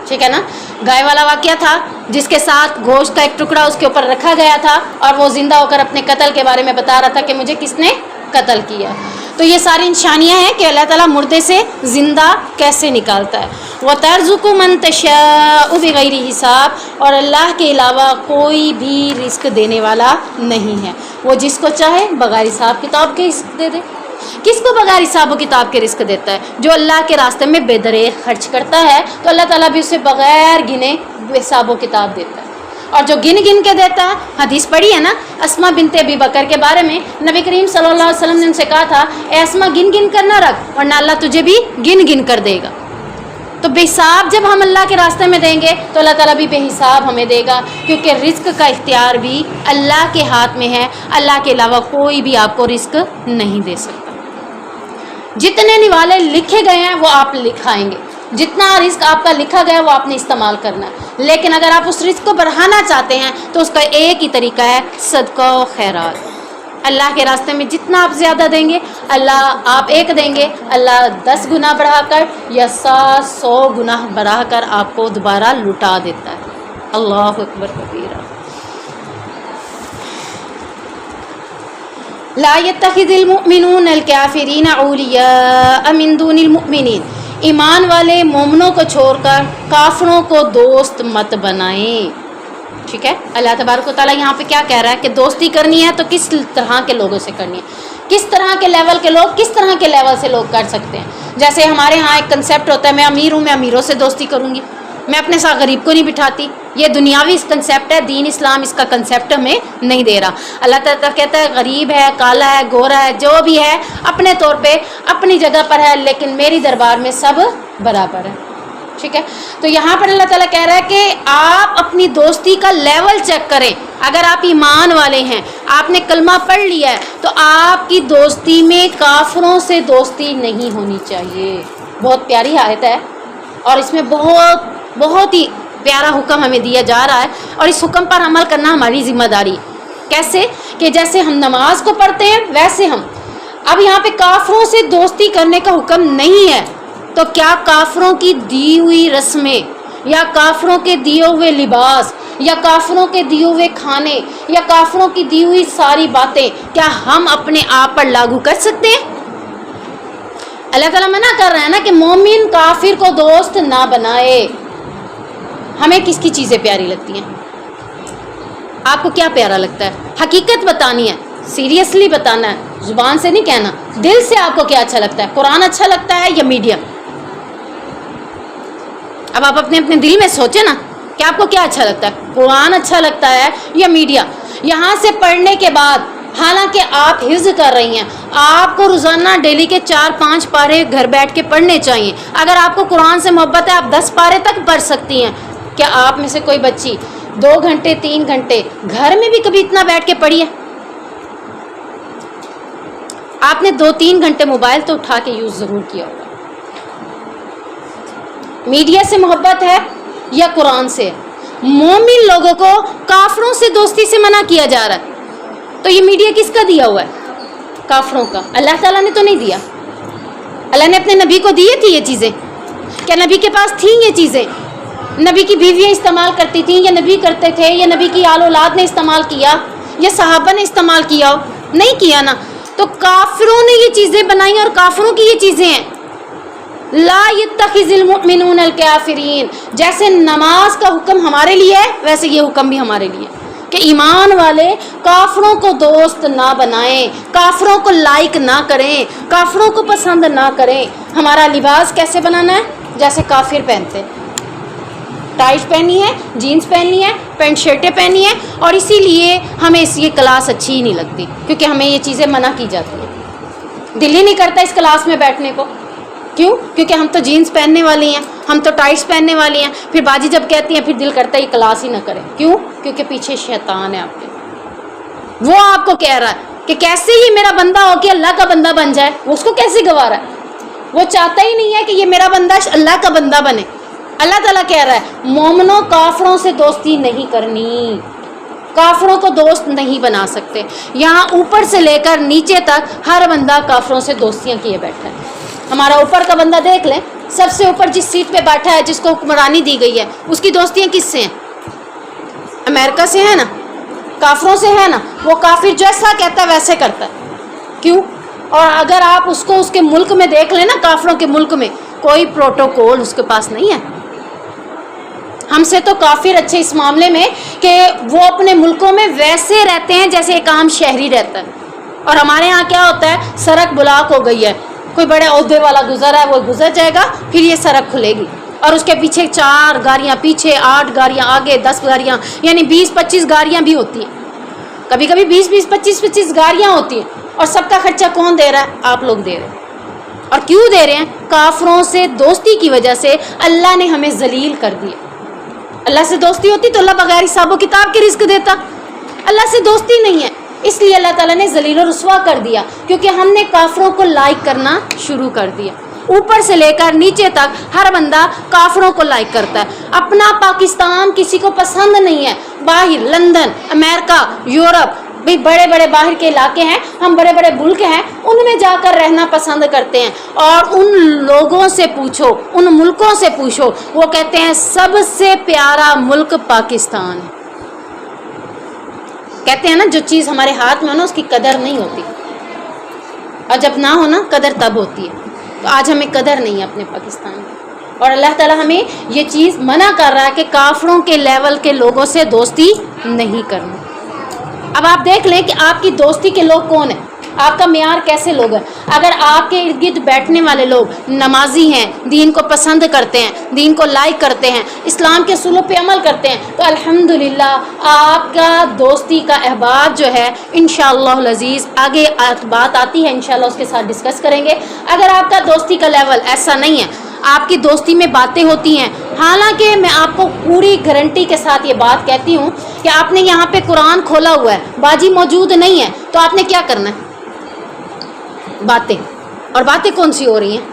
[SPEAKER 2] ٹھیک ہے نا۔ گائے والا واقعہ تھا جس کے ساتھ گوشت کا ایک ٹکڑا اس کے اوپر رکھا گیا تھا اور وہ زندہ ہو کر اپنے قتل کے بارے میں بتا رہا تھا کہ مجھے کس نے قتل کیا۔ تو یہ ساری نشانیاں ہیں کہ اللہ تعالیٰ مردے سے زندہ کیسے نکالتا ہے۔ وَتَرْزُقُ مَن تَشَاءُ بِغَيْرِ حساب، اور اللہ کے علاوہ کوئی بھی رزق دینے والا نہیں ہے، وہ جس کو چاہے بغیر حساب کتاب کے رزق دے دے۔ کس کو بغیر حساب و کتاب کے رزق دیتا ہے؟ جو اللہ کے راستے میں بے دریغ خرچ کرتا ہے تو اللہ تعالیٰ بھی اسے بغیر گنے حساب و کتاب دیتا ہے۔ اور جو گن گن کے دیتا ہے، حدیث پڑھی ہے نا اسما بنت ابی بکر کے بارے میں، نبی کریم صلی اللہ علیہ وسلم نے ان سے کہا تھا اے اسما گن گن کر نہ رکھ ورنہ اللہ تجھے بھی گن گن کر دے گا۔ تو بے حساب جب ہم اللہ کے راستے میں دیں گے تو اللہ تعالیٰ بھی بے حساب ہمیں دے گا، کیونکہ رزق کا اختیار بھی اللہ کے ہاتھ میں ہے، اللہ کے علاوہ کوئی بھی آپ کو رزق نہیں دے سکتا۔ جتنے نوالے لکھے گئے ہیں وہ آپ لکھائیں گے، جتنا رزق آپ کا لکھا گیا وہ آپ نے استعمال کرنا ہے، لیکن اگر آپ اس رزق کو بڑھانا چاہتے ہیں تو اس کا ایک ہی طریقہ ہے صدقہ و خیرات۔ اللہ کے راستے میں جتنا آپ زیادہ دیں گے، اللہ آپ 1 دیں گے، اللہ 10 گنا بڑھا کر یا 100 گنا بڑھا کر آپ کو دوبارہ لٹا دیتا ہے۔ اللہ اکبر کبیرہ۔ لا يتخذ المؤمنون الكافرین اولیاء من دون المؤمنین، ایمان والے مومنوں کو چھوڑ کر کافروں کو دوست مت بنائیں، ٹھیک ہے۔ اللہ تبارک و تعالیٰ یہاں پہ کیا کہہ رہا ہے کہ دوستی کرنی ہے تو کس طرح کے لوگوں سے کرنی ہے، کس طرح کے لیول کے لوگ کس طرح کے لیول سے لوگ کر سکتے ہیں۔ جیسے ہمارے ہاں ایک کنسیپٹ ہوتا ہے میں امیر ہوں، میں امیروں سے دوستی کروں گی، میں اپنے ساتھ غریب کو نہیں بٹھاتی، یہ دنیاوی اس کنسیپٹ ہے، دین اسلام اس کا کنسیپٹ ہمیں نہیں دے رہا۔ اللہ تعالیٰ کہتا ہے غریب ہے، کالا ہے، گورا ہے، جو بھی ہے اپنے طور پہ اپنی جگہ پر ہے، لیکن میری دربار میں سب برابر ہے، ٹھیک ہے۔ تو یہاں پر اللہ تعالیٰ کہہ رہا ہے کہ آپ اپنی دوستی کا لیول چیک کریں۔ اگر آپ ایمان والے ہیں، آپ نے کلمہ پڑھ لیا ہے، تو آپ کی دوستی میں کافروں سے دوستی نہیں ہونی چاہیے۔ بہت پیاری آیت ہے اور اس میں بہت ہی پیارا حکم ہمیں دیا جا رہا ہے، اور اس حکم پر عمل کرنا ہماری ذمہ داری۔ کیسے؟ کہ جیسے ہم نماز کو پڑھتے ہیں ویسے ہم اب یہاں پہ کافروں سے دوستی کرنے کا حکم نہیں ہے، تو کیا کافروں کی دی ہوئی رسمیں یا کافروں کے دیے ہوئے لباس یا کافروں کے دیے ہوئے کھانے یا کافروں کی دی ہوئی ساری باتیں کیا ہم اپنے آپ پر لاگو کر سکتے ہیں؟ اللہ تعالیٰ منع کر رہا ہے نا کہ مومن کافر کو دوست نہ بنائے۔ ہمیں کس کی چیزیں پیاری لگتی ہیں؟ آپ کو کیا پیارا لگتا ہے؟ حقیقت بتانی ہے، سیریسلی بتانا ہے، زبان سے نہیں کہنا، دل سے آپ کو کیا اچھا لگتا ہے؟ قرآن اچھا لگتا ہے یا میڈیم؟ اب آپ اپنے دل میں سوچیں نا کہ آپ کو کیا اچھا لگتا ہے، قرآن اچھا لگتا ہے یا میڈیا؟ یہاں سے پڑھنے کے بعد حالانکہ آپ حفظ کر رہی ہیں. آپ کو روزانہ ڈیلی کے 4-5 پارے گھر بیٹھ کے پڑھنے چاہیے. اگر آپ کو قرآن سے محبت ہے آپ 10 پارے تک پڑھ سکتی ہیں. کیا آپ میں سے کوئی بچی 2 گھنٹے 3 گھنٹے گھر میں بھی کبھی اتنا بیٹھ کے پڑھی ہے؟ آپ نے 2-3 گھنٹے موبائل تو اٹھا کے یوز ضرور کیا ہوگا. میڈیا سے محبت ہے یا قرآن سے؟ مومن لوگوں کو کافروں سے دوستی سے منع کیا جا رہا ہے. تو یہ میڈیا کس کا دیا ہوا ہے؟ کافروں کا. اللہ تعالیٰ نے تو نہیں دیا. اللہ نے اپنے نبی کو دیے تھی یہ چیزیں؟ کیا نبی کے پاس تھیں یہ چیزیں؟ نبی کی بیویاں استعمال کرتی تھیں یا نبی کرتے تھے یا نبی کی آل اولاد نے استعمال کیا یا صحابہ نے استعمال کیا ہو؟ نہیں کیا نا. تو کافروں نے یہ چیزیں بنائی اور کافروں کی یہ چیزیں ہیں. لا یتخذ المؤمنون الکافرین. جیسے نماز کا حکم ہمارے لیے ہے ویسے یہ حکم بھی ہمارے لیے کہ ایمان والے کافروں کو دوست نہ بنائیں, کافروں کو لائک نہ کریں, کافروں کو پسند نہ کریں. ہمارا لباس کیسے بنانا ہے؟ جیسے کافر پہنتے, ٹائٹ پہنی ہے, جینز پہنی ہے, پینٹ شرٹیں پہنی ہیں. اور اسی لیے ہمیں یہ کلاس اچھی ہی نہیں لگتی کیونکہ ہمیں یہ چیزیں منع کی جاتی ہیں. دل ہی نہیں کرتا اس کلاس میں بیٹھنے کو. کیوں؟ کیونکہ ہم تو جینز پہننے والی ہیں, ہم تو ٹائٹس پہننے والی ہیں. پھر باجی جب کہتی ہیں پھر دل کرتا ہے یہ کلاس ہی نہ کریں. کیوں؟ کیونکہ پیچھے شیطان ہے آپ کے. وہ آپ کو کہہ رہا ہے کہ کیسے یہ میرا بندہ ہو کے اللہ کا بندہ بن جائے. وہ اس کو کیسے گوارا ہے؟ وہ چاہتا ہی نہیں ہے کہ یہ میرا بندہ اللہ کا بندہ بنے. اللہ تعالیٰ کہہ رہا ہے مومنوں کافروں سے دوستی نہیں کرنی, کافروں کو دوست نہیں بنا سکتے. یہاں اوپر سے لے کر نیچے تک ہر بندہ کافروں سے دوستیاں کیے بیٹھا ہے. ہمارا اوپر کا بندہ دیکھ لیں, سب سے اوپر جس سیٹ پہ بیٹھا ہے جس کو حکمرانی دی گئی ہے اس کی دوستیاں کس سے ہیں؟ امریکہ سے ہے نا, کافروں سے ہے نا. وہ کافر جیسا کہتا ہے ویسے کرتا ہے. کیوں؟ اور اگر آپ اس کو اس کے ملک میں دیکھ لیں نا, کافروں کے ملک میں کوئی پروٹوکول اس کے پاس نہیں ہے. ہم سے تو کافر اچھے اس معاملے میں کہ وہ اپنے ملکوں میں ویسے رہتے ہیں جیسے ایک عام شہری رہتا ہے. اور ہمارے ہاں کیا ہوتا ہے, سڑک بلاک ہو گئی ہے, کوئی بڑے عہدے والا گزر ہے, وہ گزر جائے گا, پھر یہ سڑک کھلے گی اور اس کے پیچھے 4 گاڑیاں, پیچھے 8 گاڑیاں, آگے 10 گاڑیاں, یعنی 20-25 گاڑیاں بھی ہوتی ہیں. کبھی کبھی 20-25 گاڑیاں ہوتی ہیں. اور سب کا خرچہ کون دے رہا ہے؟ آپ لوگ دے رہے ہیں. اور کیوں دے رہے ہیں؟ کافروں سے دوستی کی وجہ سے اللہ نے ہمیں ذلیل کر دیا. اللہ سے دوستی ہوتی تو اللہ بغیر حساب و کتاب کے رزق دیتا. اللہ سے دوستی نہیں ہے, اس لیے اللہ تعالیٰ نے ذلیل و رسوا کر دیا کیونکہ ہم نے کافروں کو لائک کرنا شروع کر دیا. اوپر سے لے کر نیچے تک ہر بندہ کافروں کو لائک کرتا ہے. اپنا پاکستان کسی کو پسند نہیں ہے. باہر لندن, امریکہ, یورپ, بھی بڑے بڑے باہر کے علاقے ہیں, ہم بڑے بڑے ملک ہیں, ان میں جا کر رہنا پسند کرتے ہیں. اور ان لوگوں سے پوچھو, ان ملکوں سے پوچھو, وہ کہتے ہیں سب سے پیارا ملک پاکستان ہے. کہتے ہیں نا جو چیز ہمارے ہاتھ میں ہو نا اس کی قدر نہیں ہوتی, اور جب نہ ہو نا قدر تب ہوتی ہے. تو آج ہمیں قدر نہیں ہے اپنے پاکستان کی, اور اللہ تعالیٰ ہمیں یہ چیز منع کر رہا ہے کہ کافروں کے لیول کے لوگوں سے دوستی نہیں کرنی. اب آپ دیکھ لیں کہ آپ کی دوستی کے لوگ کون ہیں, آپ کا معیار کیسے لوگ ہیں. اگر آپ کے ارد گرد بیٹھنے والے لوگ نمازی ہیں, دین کو پسند کرتے ہیں, دین کو لائک کرتے ہیں, اسلام کے اصولوں پہ عمل کرتے ہیں, تو الحمدللہ آپ کا دوستی کا احباب جو ہے انشاءاللہ العزیز آگے بات آتی ہے, انشاءاللہ اس کے ساتھ ڈسکس کریں گے. اگر آپ کا دوستی کا لیول ایسا نہیں ہے, آپ کی دوستی میں باتیں ہوتی ہیں, حالانکہ میں آپ کو پوری گارنٹی کے ساتھ یہ بات کہتی ہوں کہ آپ نے یہاں پہ قرآن کھولا ہوا ہے, باجی موجود نہیں ہے, تو آپ نے کیا کرنا ہے؟ باتیں. اور باتیں کون سی ہو رہی ہیں؟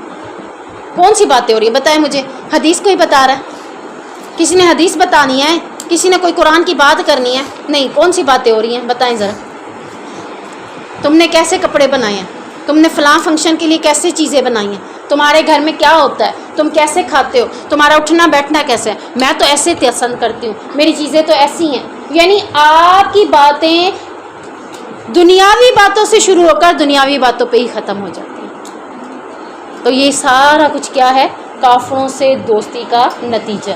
[SPEAKER 2] کون سی باتیں ہو رہی ہیں بتائیں مجھے. حدیث کوئی بتا رہا ہے؟ کسی نے حدیث بتانی ہے؟ کسی نے کوئی قرآن کی بات کرنی ہے؟ نہیں. کون سی باتیں ہو رہی ہیں بتائیں ذرا. تم نے کیسے کپڑے بنائے ہیں, تم نے فلاں فنکشن کے لیے کیسے چیزیں بنائی ہیں, تمہارے گھر میں کیا ہوتا ہے, تم کیسے کھاتے ہو, تمہارا اٹھنا بیٹھنا کیسے ہے, میں تو ایسے پسند کرتی ہوں, میری چیزیں تو ایسی ہیں. یعنی آپ کی باتیں دنیاوی باتوں سے شروع ہو کر دنیاوی باتوں پہ ہی ختم ہو جاتی ہیں. تو یہ سارا کچھ کیا ہے؟ کافروں سے دوستی کا نتیجہ.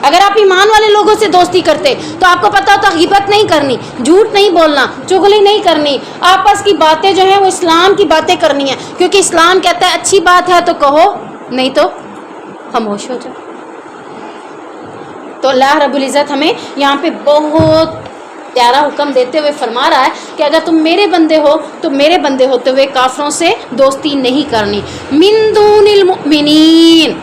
[SPEAKER 2] اگر آپ ایمان والے لوگوں سے دوستی کرتے تو آپ کو پتہ ہوتا غیبت نہیں کرنی, جھوٹ نہیں بولنا, چغلی نہیں کرنی, آپس کی باتیں جو ہیں وہ اسلام کی باتیں کرنی ہیں, کیونکہ اسلام کہتا ہے اچھی بات ہے تو کہو, نہیں تو خاموش ہو جاؤ. تو اللہ رب العزت ہمیں یہاں پہ بہت پیارا حکم دیتے ہوئے فرما رہا ہے کہ اگر تم میرے بندے ہو تو میرے بندے ہوتے ہوئے کافروں سے دوستی نہیں کرنی. من دون المؤمنین،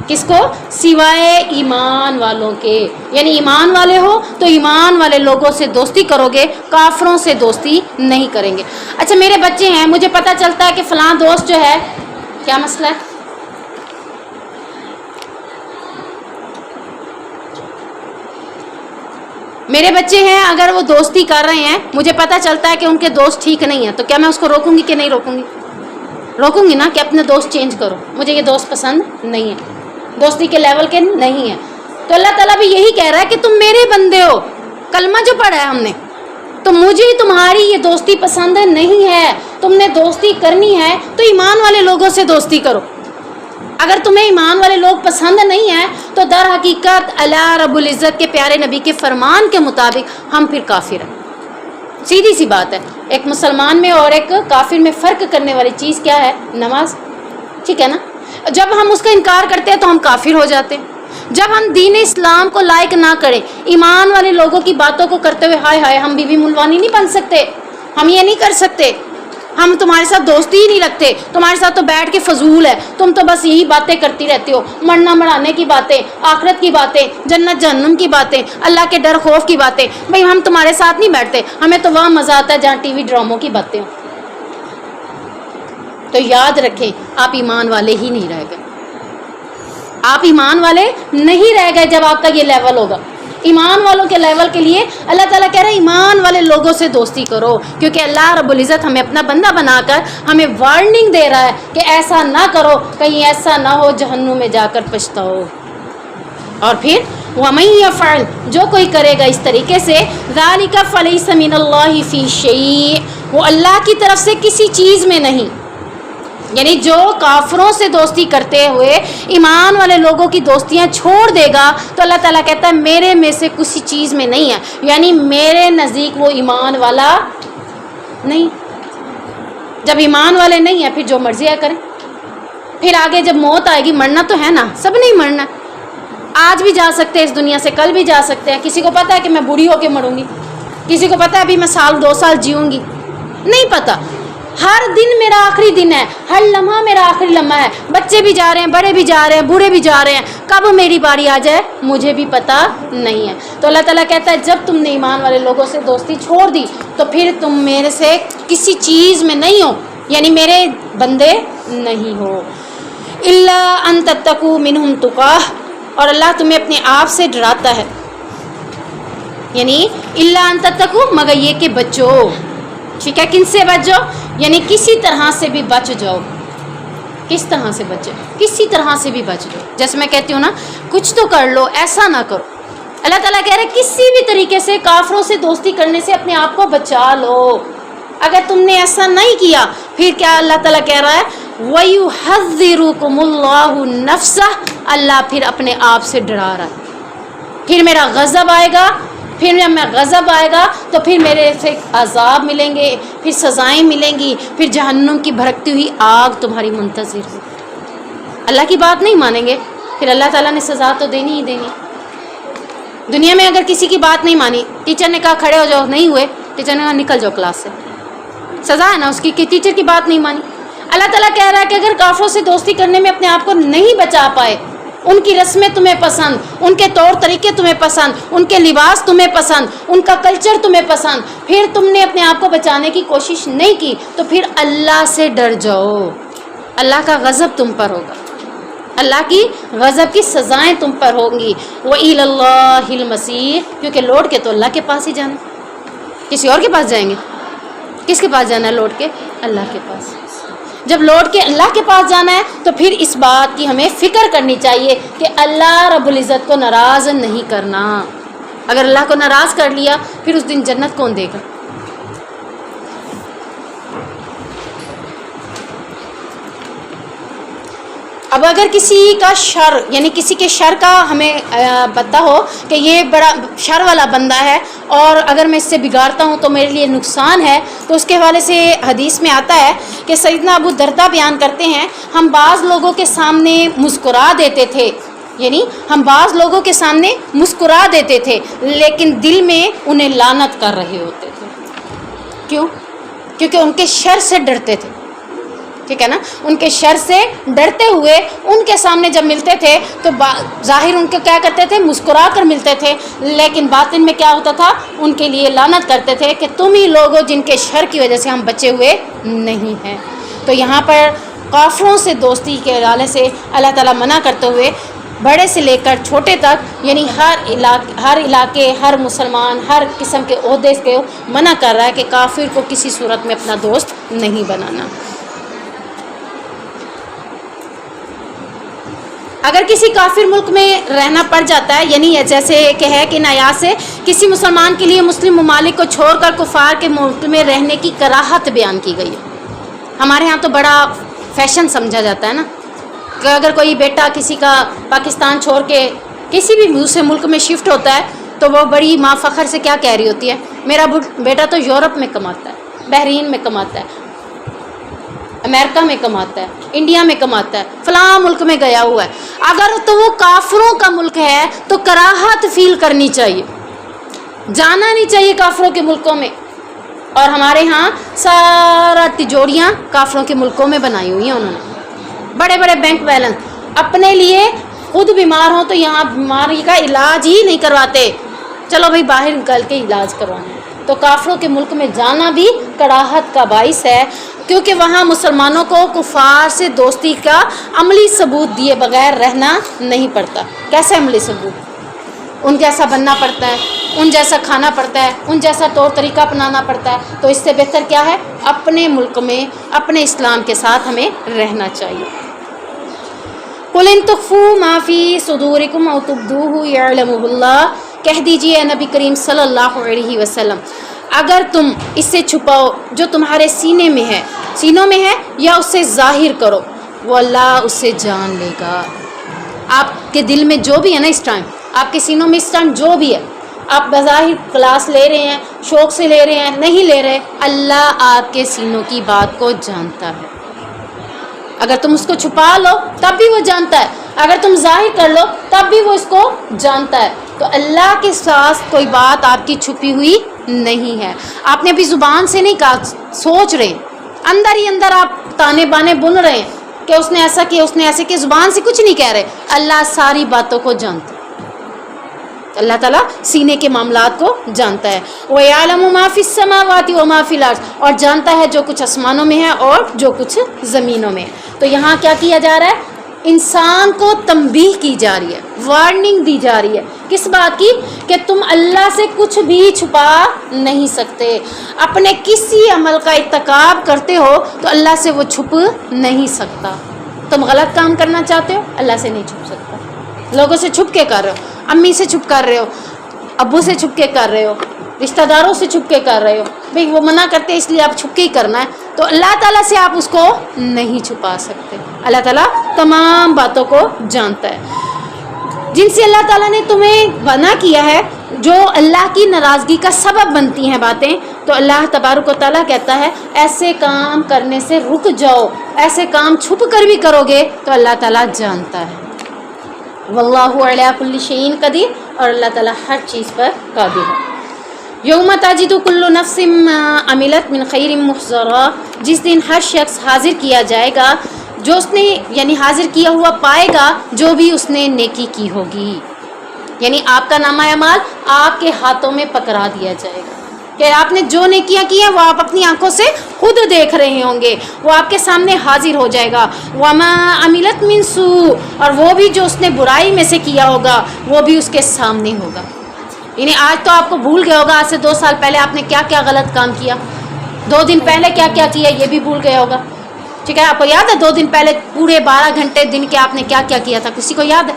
[SPEAKER 2] کس کو؟ سوائے ایمان والوں کے. یعنی ایمان والے ہو تو ایمان والے لوگوں سے دوستی کرو گے، کافروں سے دوستی نہیں کریں گے. اچھا میرے بچے ہیں، مجھے پتہ چلتا ہے کہ فلاں دوست جو ہے، کیا مسئلہ ہے؟ میرے بچے ہیں، اگر وہ دوستی کر رہے ہیں، مجھے پتہ چلتا ہے کہ ان کے دوست ٹھیک نہیں ہیں، تو کیا میں اس کو روکوں گی کہ نہیں روکوں گی؟ روکوں گی نا کہ اپنے دوست چینج کرو، مجھے یہ دوست پسند نہیں ہے، دوستی کے لیول کے نہیں ہے. تو اللہ تعالیٰ بھی یہی کہہ رہا ہے کہ تم میرے بندے ہو، کلمہ جو پڑھا ہے ہم نے، تو مجھے تمہاری یہ دوستی پسند نہیں ہے. تم نے دوستی کرنی ہے تو ایمان والے لوگوں سے دوستی کرو. اگر تمہیں ایمان والے لوگ پسند نہیں ہیں تو در حقیقت اللہ رب العزت کے پیارے نبی کے فرمان کے مطابق ہم پھر کافر ہیں. سیدھی سی بات ہے. ایک مسلمان میں اور ایک کافر میں فرق کرنے والی چیز کیا ہے؟ نماز. ٹھیک ہے نا؟ جب ہم اس کا انکار کرتے ہیں تو ہم کافر ہو جاتے ہیں. جب ہم دین اسلام کو لائک نہ کریں، ایمان والے لوگوں کی باتوں کو کرتے ہوئے ہائے ہائے ہم بیوی ملوانی نہیں بن سکتے، ہم یہ نہیں کر سکتے، ہم تمہارے ساتھ دوستی ہی نہیں رکھتے، تمہارے ساتھ تو بیٹھ کے فضول ہے، تم تو بس یہی باتیں کرتی رہتے ہو، مرنا مرانے کی باتیں، آخرت کی باتیں، جنت جہنم کی باتیں، اللہ کے ڈر خوف کی باتیں. بھئی ہم تمہارے ساتھ نہیں بیٹھتے، ہمیں تو وہاں مزہ آتا ہے جہاں ٹی وی ڈراموں کی باتیں ہوں. تو یاد رکھیں آپ ایمان والے ہی نہیں رہ گئے، آپ ایمان والے نہیں رہ گئے جب آپ کا یہ لیول ہوگا. ایمان والوں کے لیول کے لیے اللہ تعالیٰ کہہ رہے ہیں ایمان والے لوگوں سے دوستی کرو، کیونکہ اللہ رب العزت ہمیں اپنا بندہ بنا کر ہمیں وارننگ دے رہا ہے کہ ایسا نہ کرو، کہیں ایسا نہ ہو جہنم میں جا کر پچھتاؤ. اور پھر وَمَن يَفْعَلْ، جو کوئی کرے گا اس طریقے سے، ذَلِكَ فَلَيْسَ مِنَ اللَّهِ فِي شَيْءٍ، وہ اللہ کی طرف سے کسی چیز میں نہیں. یعنی جو کافروں سے دوستی کرتے ہوئے ایمان والے لوگوں کی دوستیاں چھوڑ دے گا تو اللہ تعالیٰ کہتا ہے میرے میں سے کسی چیز میں نہیں ہے، یعنی میرے نزدیک وہ ایمان والا نہیں. جب ایمان والے نہیں ہیں پھر جو مرضی ہے کریں. پھر آگے جب موت آئے گی، مرنا تو ہے نا، سب نہیں مرنا. آج بھی جا سکتے ہیں اس دنیا سے، کل بھی جا سکتے ہیں. کسی کو پتہ ہے کہ میں بوڑھی ہو کے مروں گی، کسی کو پتہ ہے ابھی میں سال 2 سال جیوں گی، نہیں پتہ. ہر دن میرا آخری دن ہے، ہر لمحہ میرا آخری لمحہ ہے. بچے بھی جا رہے ہیں، بڑے بھی جا رہے ہیں، بوڑھے بھی جا رہے ہیں، کب میری باری آ جائے مجھے بھی پتہ نہیں ہے. تو اللہ تعالیٰ کہتا ہے جب تم نے ایمان والے لوگوں سے دوستی چھوڑ دی تو پھر تم میرے سے کسی چیز میں نہیں ہو، یعنی میرے بندے نہیں ہو. الا ان تتقوا منہم تقاہ، اور اللہ تمہیں اپنے آپ سے ڈراتا ہے. یعنی الا ان تتقوا، مگر یہ کہ بچو. ٹھیک ہے، کن سے بچ جاؤ؟ یعنی کسی طرح سے بھی بچ جاؤ. کس طرح سے بچ جاؤ؟ کسی طرح سے بھی بچ جاؤ. جیسے میں کہتی ہوں نا، کچھ تو کر لو، ایسا نہ کرو. اللہ تعالیٰ کہہ رہے کسی بھی طریقے سے کافروں سے دوستی کرنے سے اپنے آپ کو بچا لو. اگر تم نے ایسا نہیں کیا پھر کیا اللہ تعالیٰ کہہ رہا ہے وَيُحَذِّرُكُمُ اللَّهُ نَفْسَهُ، اللہ پھر اپنے آپ سے ڈرا رہا ہے. پھر میرا غضب آئے گا، پھر جب میں غضب آئے گا تو پھر میرے سے عذاب ملیں گے، پھر سزائیں ملیں گی، پھر جہنم کی بھڑکتی ہوئی آگ تمہاری منتظر ہے. اللہ کی بات نہیں مانیں گے پھر اللہ تعالیٰ نے سزا تو دینی ہی دینی. دنیا میں اگر کسی کی بات نہیں مانی، ٹیچر نے کہا کھڑے ہو جاؤ، نہیں ہوئے، ٹیچر نے کہا نکل جاؤ کلاس سے، سزا ہے نا اس کی کہ ٹیچر کی بات نہیں مانی. اللہ تعالیٰ کہہ رہا ہے کہ اگر کافروں سے دوستی کرنے میں اپنے آپ کو نہیں بچا پائے، ان کی رسمیں تمہیں پسند، ان کے طور طریقے تمہیں پسند، ان کے لباس تمہیں پسند، ان کا کلچر تمہیں پسند، پھر تم نے اپنے آپ کو بچانے کی کوشش نہیں کی تو پھر اللہ سے ڈر جاؤ. اللہ کا غضب تم پر ہوگا، اللہ کی غضب کی سزائیں تم پر ہوں گی. وَإِلَى اللَّهِ الْمَصِيرُ، کیونکہ لوٹ کے تو اللہ کے پاس ہی جانا، کسی اور کے پاس جائیں گے؟ کس کے پاس جانا ہے لوٹ کے؟ اللہ کے پاس. جب لوٹ کے اللہ کے پاس جانا ہے تو پھر اس بات کی ہمیں فکر کرنی چاہیے کہ اللہ رب العزت کو ناراض نہیں کرنا. اگر اللہ کو ناراض کر لیا پھر اس دن جنت کون دے گا؟ اب اگر کسی کا شر، یعنی کسی کے شر کا ہمیں پتہ ہو کہ یہ بڑا شر والا بندہ ہے اور اگر میں اس سے بگاڑتا ہوں تو میرے لیے نقصان ہے، تو اس کے حوالے سے حدیث میں آتا ہے کہ سیدنا ابو دردہ بیان کرتے ہیں ہم بعض لوگوں کے سامنے مسکرا دیتے تھے یعنی ہم بعض لوگوں کے سامنے مسکرا دیتے تھے لیکن دل میں انہیں لعنت کر رہے ہوتے تھے. کیوں؟ کیونکہ ان کے شر سے ڈرتے تھے. ٹھیک ہے نا, ان کے شر سے ڈرتے ہوئے ان کے سامنے جب ملتے تھے تو ظاہر ان کو کیا کرتے تھے, مسکرا کر ملتے تھے, لیکن باطن میں کیا ہوتا تھا, ان کے لیے لعنت کرتے تھے کہ تم ہی لوگ ہو جن کے شر کی وجہ سے ہم بچے ہوئے نہیں ہیں. تو یہاں پر کافروں سے دوستی کے حوالے سے اللہ تعالیٰ منع کرتے ہوئے بڑے سے لے کر چھوٹے تک یعنی ہر علاقے, ہر مسلمان, ہر قسم کے عہدے کو منع کر رہا ہے کہ کافر کو کسی صورت میں اپنا دوست نہیں بنانا. اگر کسی کافر ملک میں رہنا پڑ جاتا ہے, یعنی جیسے کہ ہے کہ ان آیات سے کسی مسلمان کے لیے مسلم ممالک کو چھوڑ کر کفار کے ملک میں رہنے کی کراہت بیان کی گئی ہے. ہمارے ہاں تو بڑا فیشن سمجھا جاتا ہے نا کہ اگر کوئی بیٹا کسی کا پاکستان چھوڑ کے کسی بھی دوسرے ملک میں شفٹ ہوتا ہے تو وہ بڑی ماں فخر سے کیا کہہ رہی ہوتی ہے, میرا بیٹا تو یورپ میں کماتا ہے, بحرین میں کماتا ہے, امریکہ میں کماتا ہے, انڈیا میں کماتا ہے, فلاں ملک میں گیا ہوا ہے. اگر تو وہ کافروں کا ملک ہے تو کراہت فیل کرنی چاہیے, جانا نہیں چاہیے کافروں کے ملکوں میں. اور ہمارے ہاں سارا تجوریاں کافروں کے ملکوں میں بنائی ہوئی ہیں انہوں نے, بڑے بڑے بینک بیلنس. اپنے لیے خود بیمار ہوں تو یہاں بیماری کا علاج ہی نہیں کرواتے, چلو بھائی باہر نکل کے علاج کروانا. تو کافروں کے ملک میں جانا بھی کراہت کا باعث ہے, کیونکہ وہاں مسلمانوں کو کفار سے دوستی کا عملی ثبوت دیے بغیر رہنا نہیں پڑتا. کیسے عملی ثبوت؟ ان جیسا بننا پڑتا ہے, ان جیسا کھانا پڑتا ہے, ان جیسا طور طریقہ اپنانا پڑتا ہے. تو اس سے بہتر کیا ہے, اپنے ملک میں اپنے اسلام کے ساتھ ہمیں رہنا چاہیے. قُلْ إِن تُخْفُوا مَا فِي صُدُورِكُمْ أَوْ تُبْدُوهُ يَعْلَمُهُ اللَّهُ, کہہ دیجئے نبی کریم صلی اللہ علیہ وسلم, اگر تم اس سے چھپاؤ جو تمہارے سینوں میں ہے یا اس سے ظاہر کرو, وہ اللہ اسے جان لے گا. آپ کے دل میں جو بھی ہے نا اس ٹائم, آپ کے سینوں میں اس ٹائم جو بھی ہے, آپ بظاہر کلاس لے رہے ہیں, شوق سے لے رہے ہیں, نہیں لے رہے, اللہ آپ کے سینوں کی بات کو جانتا ہے. اگر تم اس کو چھپا لو تب بھی وہ جانتا ہے, اگر تم ظاہر کر لو تب بھی وہ اس کو جانتا ہے. تو اللہ کے ساتھ کوئی بات آپ کی چھپی ہوئی نہیں ہے. آپ نے ابھی زبان سے نہیں کہا, سوچ رہے ہیں, اندر ہی اندر آپ تانے بانے بن رہے ہیں کہ اس نے ایسا کیا, اس نے ایسے کیا, زبان سے کچھ نہیں کہہ رہے. اللہ ساری باتوں کو جانتا ہے, اللہ تعالیٰ سینے کے معاملات کو جانتا ہے. وَيَعْلَمُ مَا فِي السَّمَاوَاتِ وَمَا فِي الْأَرْضِ, اور جانتا ہے جو کچھ آسمانوں میں ہے اور جو کچھ زمینوں میں. تو یہاں کیا کیا جا رہا ہے, انسان کو تنبیہ کی جا رہی ہے, وارننگ دی جا رہی ہے. کس بات کی؟ کہ تم اللہ سے کچھ بھی چھپا نہیں سکتے. اپنے کسی عمل کا ارتکاب کرتے ہو تو اللہ سے وہ چھپ نہیں سکتا. تم غلط کام کرنا چاہتے ہو, اللہ سے نہیں چھپ سکتا. لوگوں سے چھپ کے کر رہے ہو, امی سے چھپ کر رہے ہو, ابو سے چھپ کے کر رہے ہو, رشتہ داروں سے چھپ کے کر رہے ہو, بھئی وہ منع کرتے اس لیے آپ چھپ کے ہی کرنا ہے. تو اللہ تعالیٰ سے آپ اس کو نہیں چھپا سکتے. اللہ تعالیٰ تمام باتوں کو جانتا ہے. جن سے اللہ تعالیٰ نے تمہیں منع کیا ہے, جو اللہ کی ناراضگی کا سبب بنتی ہیں باتیں, تو اللہ تبارک و تعالیٰ کہتا ہے ایسے کام کرنے سے رک جاؤ. ایسے کام چھپ کر بھی کرو گے تو اللہ تعالیٰ جانتا ہے. واللہ علی کل شیء قدیر, اور اللہ تعالیٰ ہر چیز پر قادر ہے. یوم تجد کل نفس ما عملت من خیر محضرا, جس دن ہر شخص حاضر کیا جائے گا جو اس نے یعنی حاضر کیا ہوا پائے گا جو بھی اس نے نیکی کی ہوگی. یعنی آپ کا نامہ اعمال آپ کے ہاتھوں میں پکڑا دیا جائے گا کہ آپ نے جو نیکیاں کی ہیں وہ آپ اپنی آنکھوں سے خود دیکھ رہے ہوں گے, وہ آپ کے سامنے حاضر ہو جائے گا. وما عملت من سوء, اور وہ بھی جو اس نے برائی میں سے کیا ہوگا وہ بھی اس کے سامنے ہوگا. یعنی آج تو آپ کو بھول گیا ہوگا, آج سے 2 سال پہلے آپ نے کیا کیا غلط کام کیا, 2 دن پہلے کیا کیا کیا یہ بھی بھول گیا ہوگا. ٹھیک ہے, آپ کو یاد ہے 2 دن پہلے پورے 12 گھنٹے دن کے آپ نے کیا کیا کیا تھا, کسی کو یاد ہے؟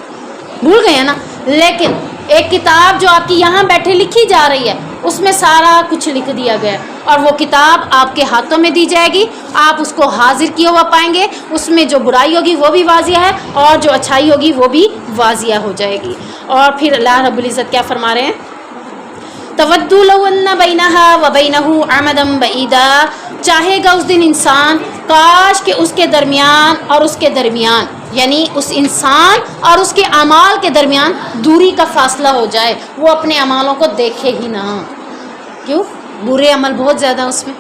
[SPEAKER 2] بھول گئے ہیں نا. لیکن ایک کتاب جو آپ کی یہاں بیٹھے لکھی جا رہی ہے اس میں سارا کچھ لکھ دیا گیا ہے, اور وہ کتاب آپ کے ہاتھوں میں دی جائے گی, آپ اس کو حاضر کیا ہوا پائیں گے. اس میں جو برائی ہوگی وہ بھی واضح ہے اور جو اچھائی ہوگی وہ بھی واضح ہو جائے گی. اور پھر اللہ رب العزت کیا فرما رہے ہیں, تودوا لو ان بینہا و بینہ امدا بعیدا, چاہے گا اس دن انسان کاش کہ اس کے درمیان اور اس کے درمیان، یعنی اس انسان اور اس کے اعمال کے درمیان دوری کا فاصلہ ہو جائے، وہ اپنے اعمالوں کو دیکھے ہی نہ۔ کیوں؟ برے عمل بہت زیادہ، اس میں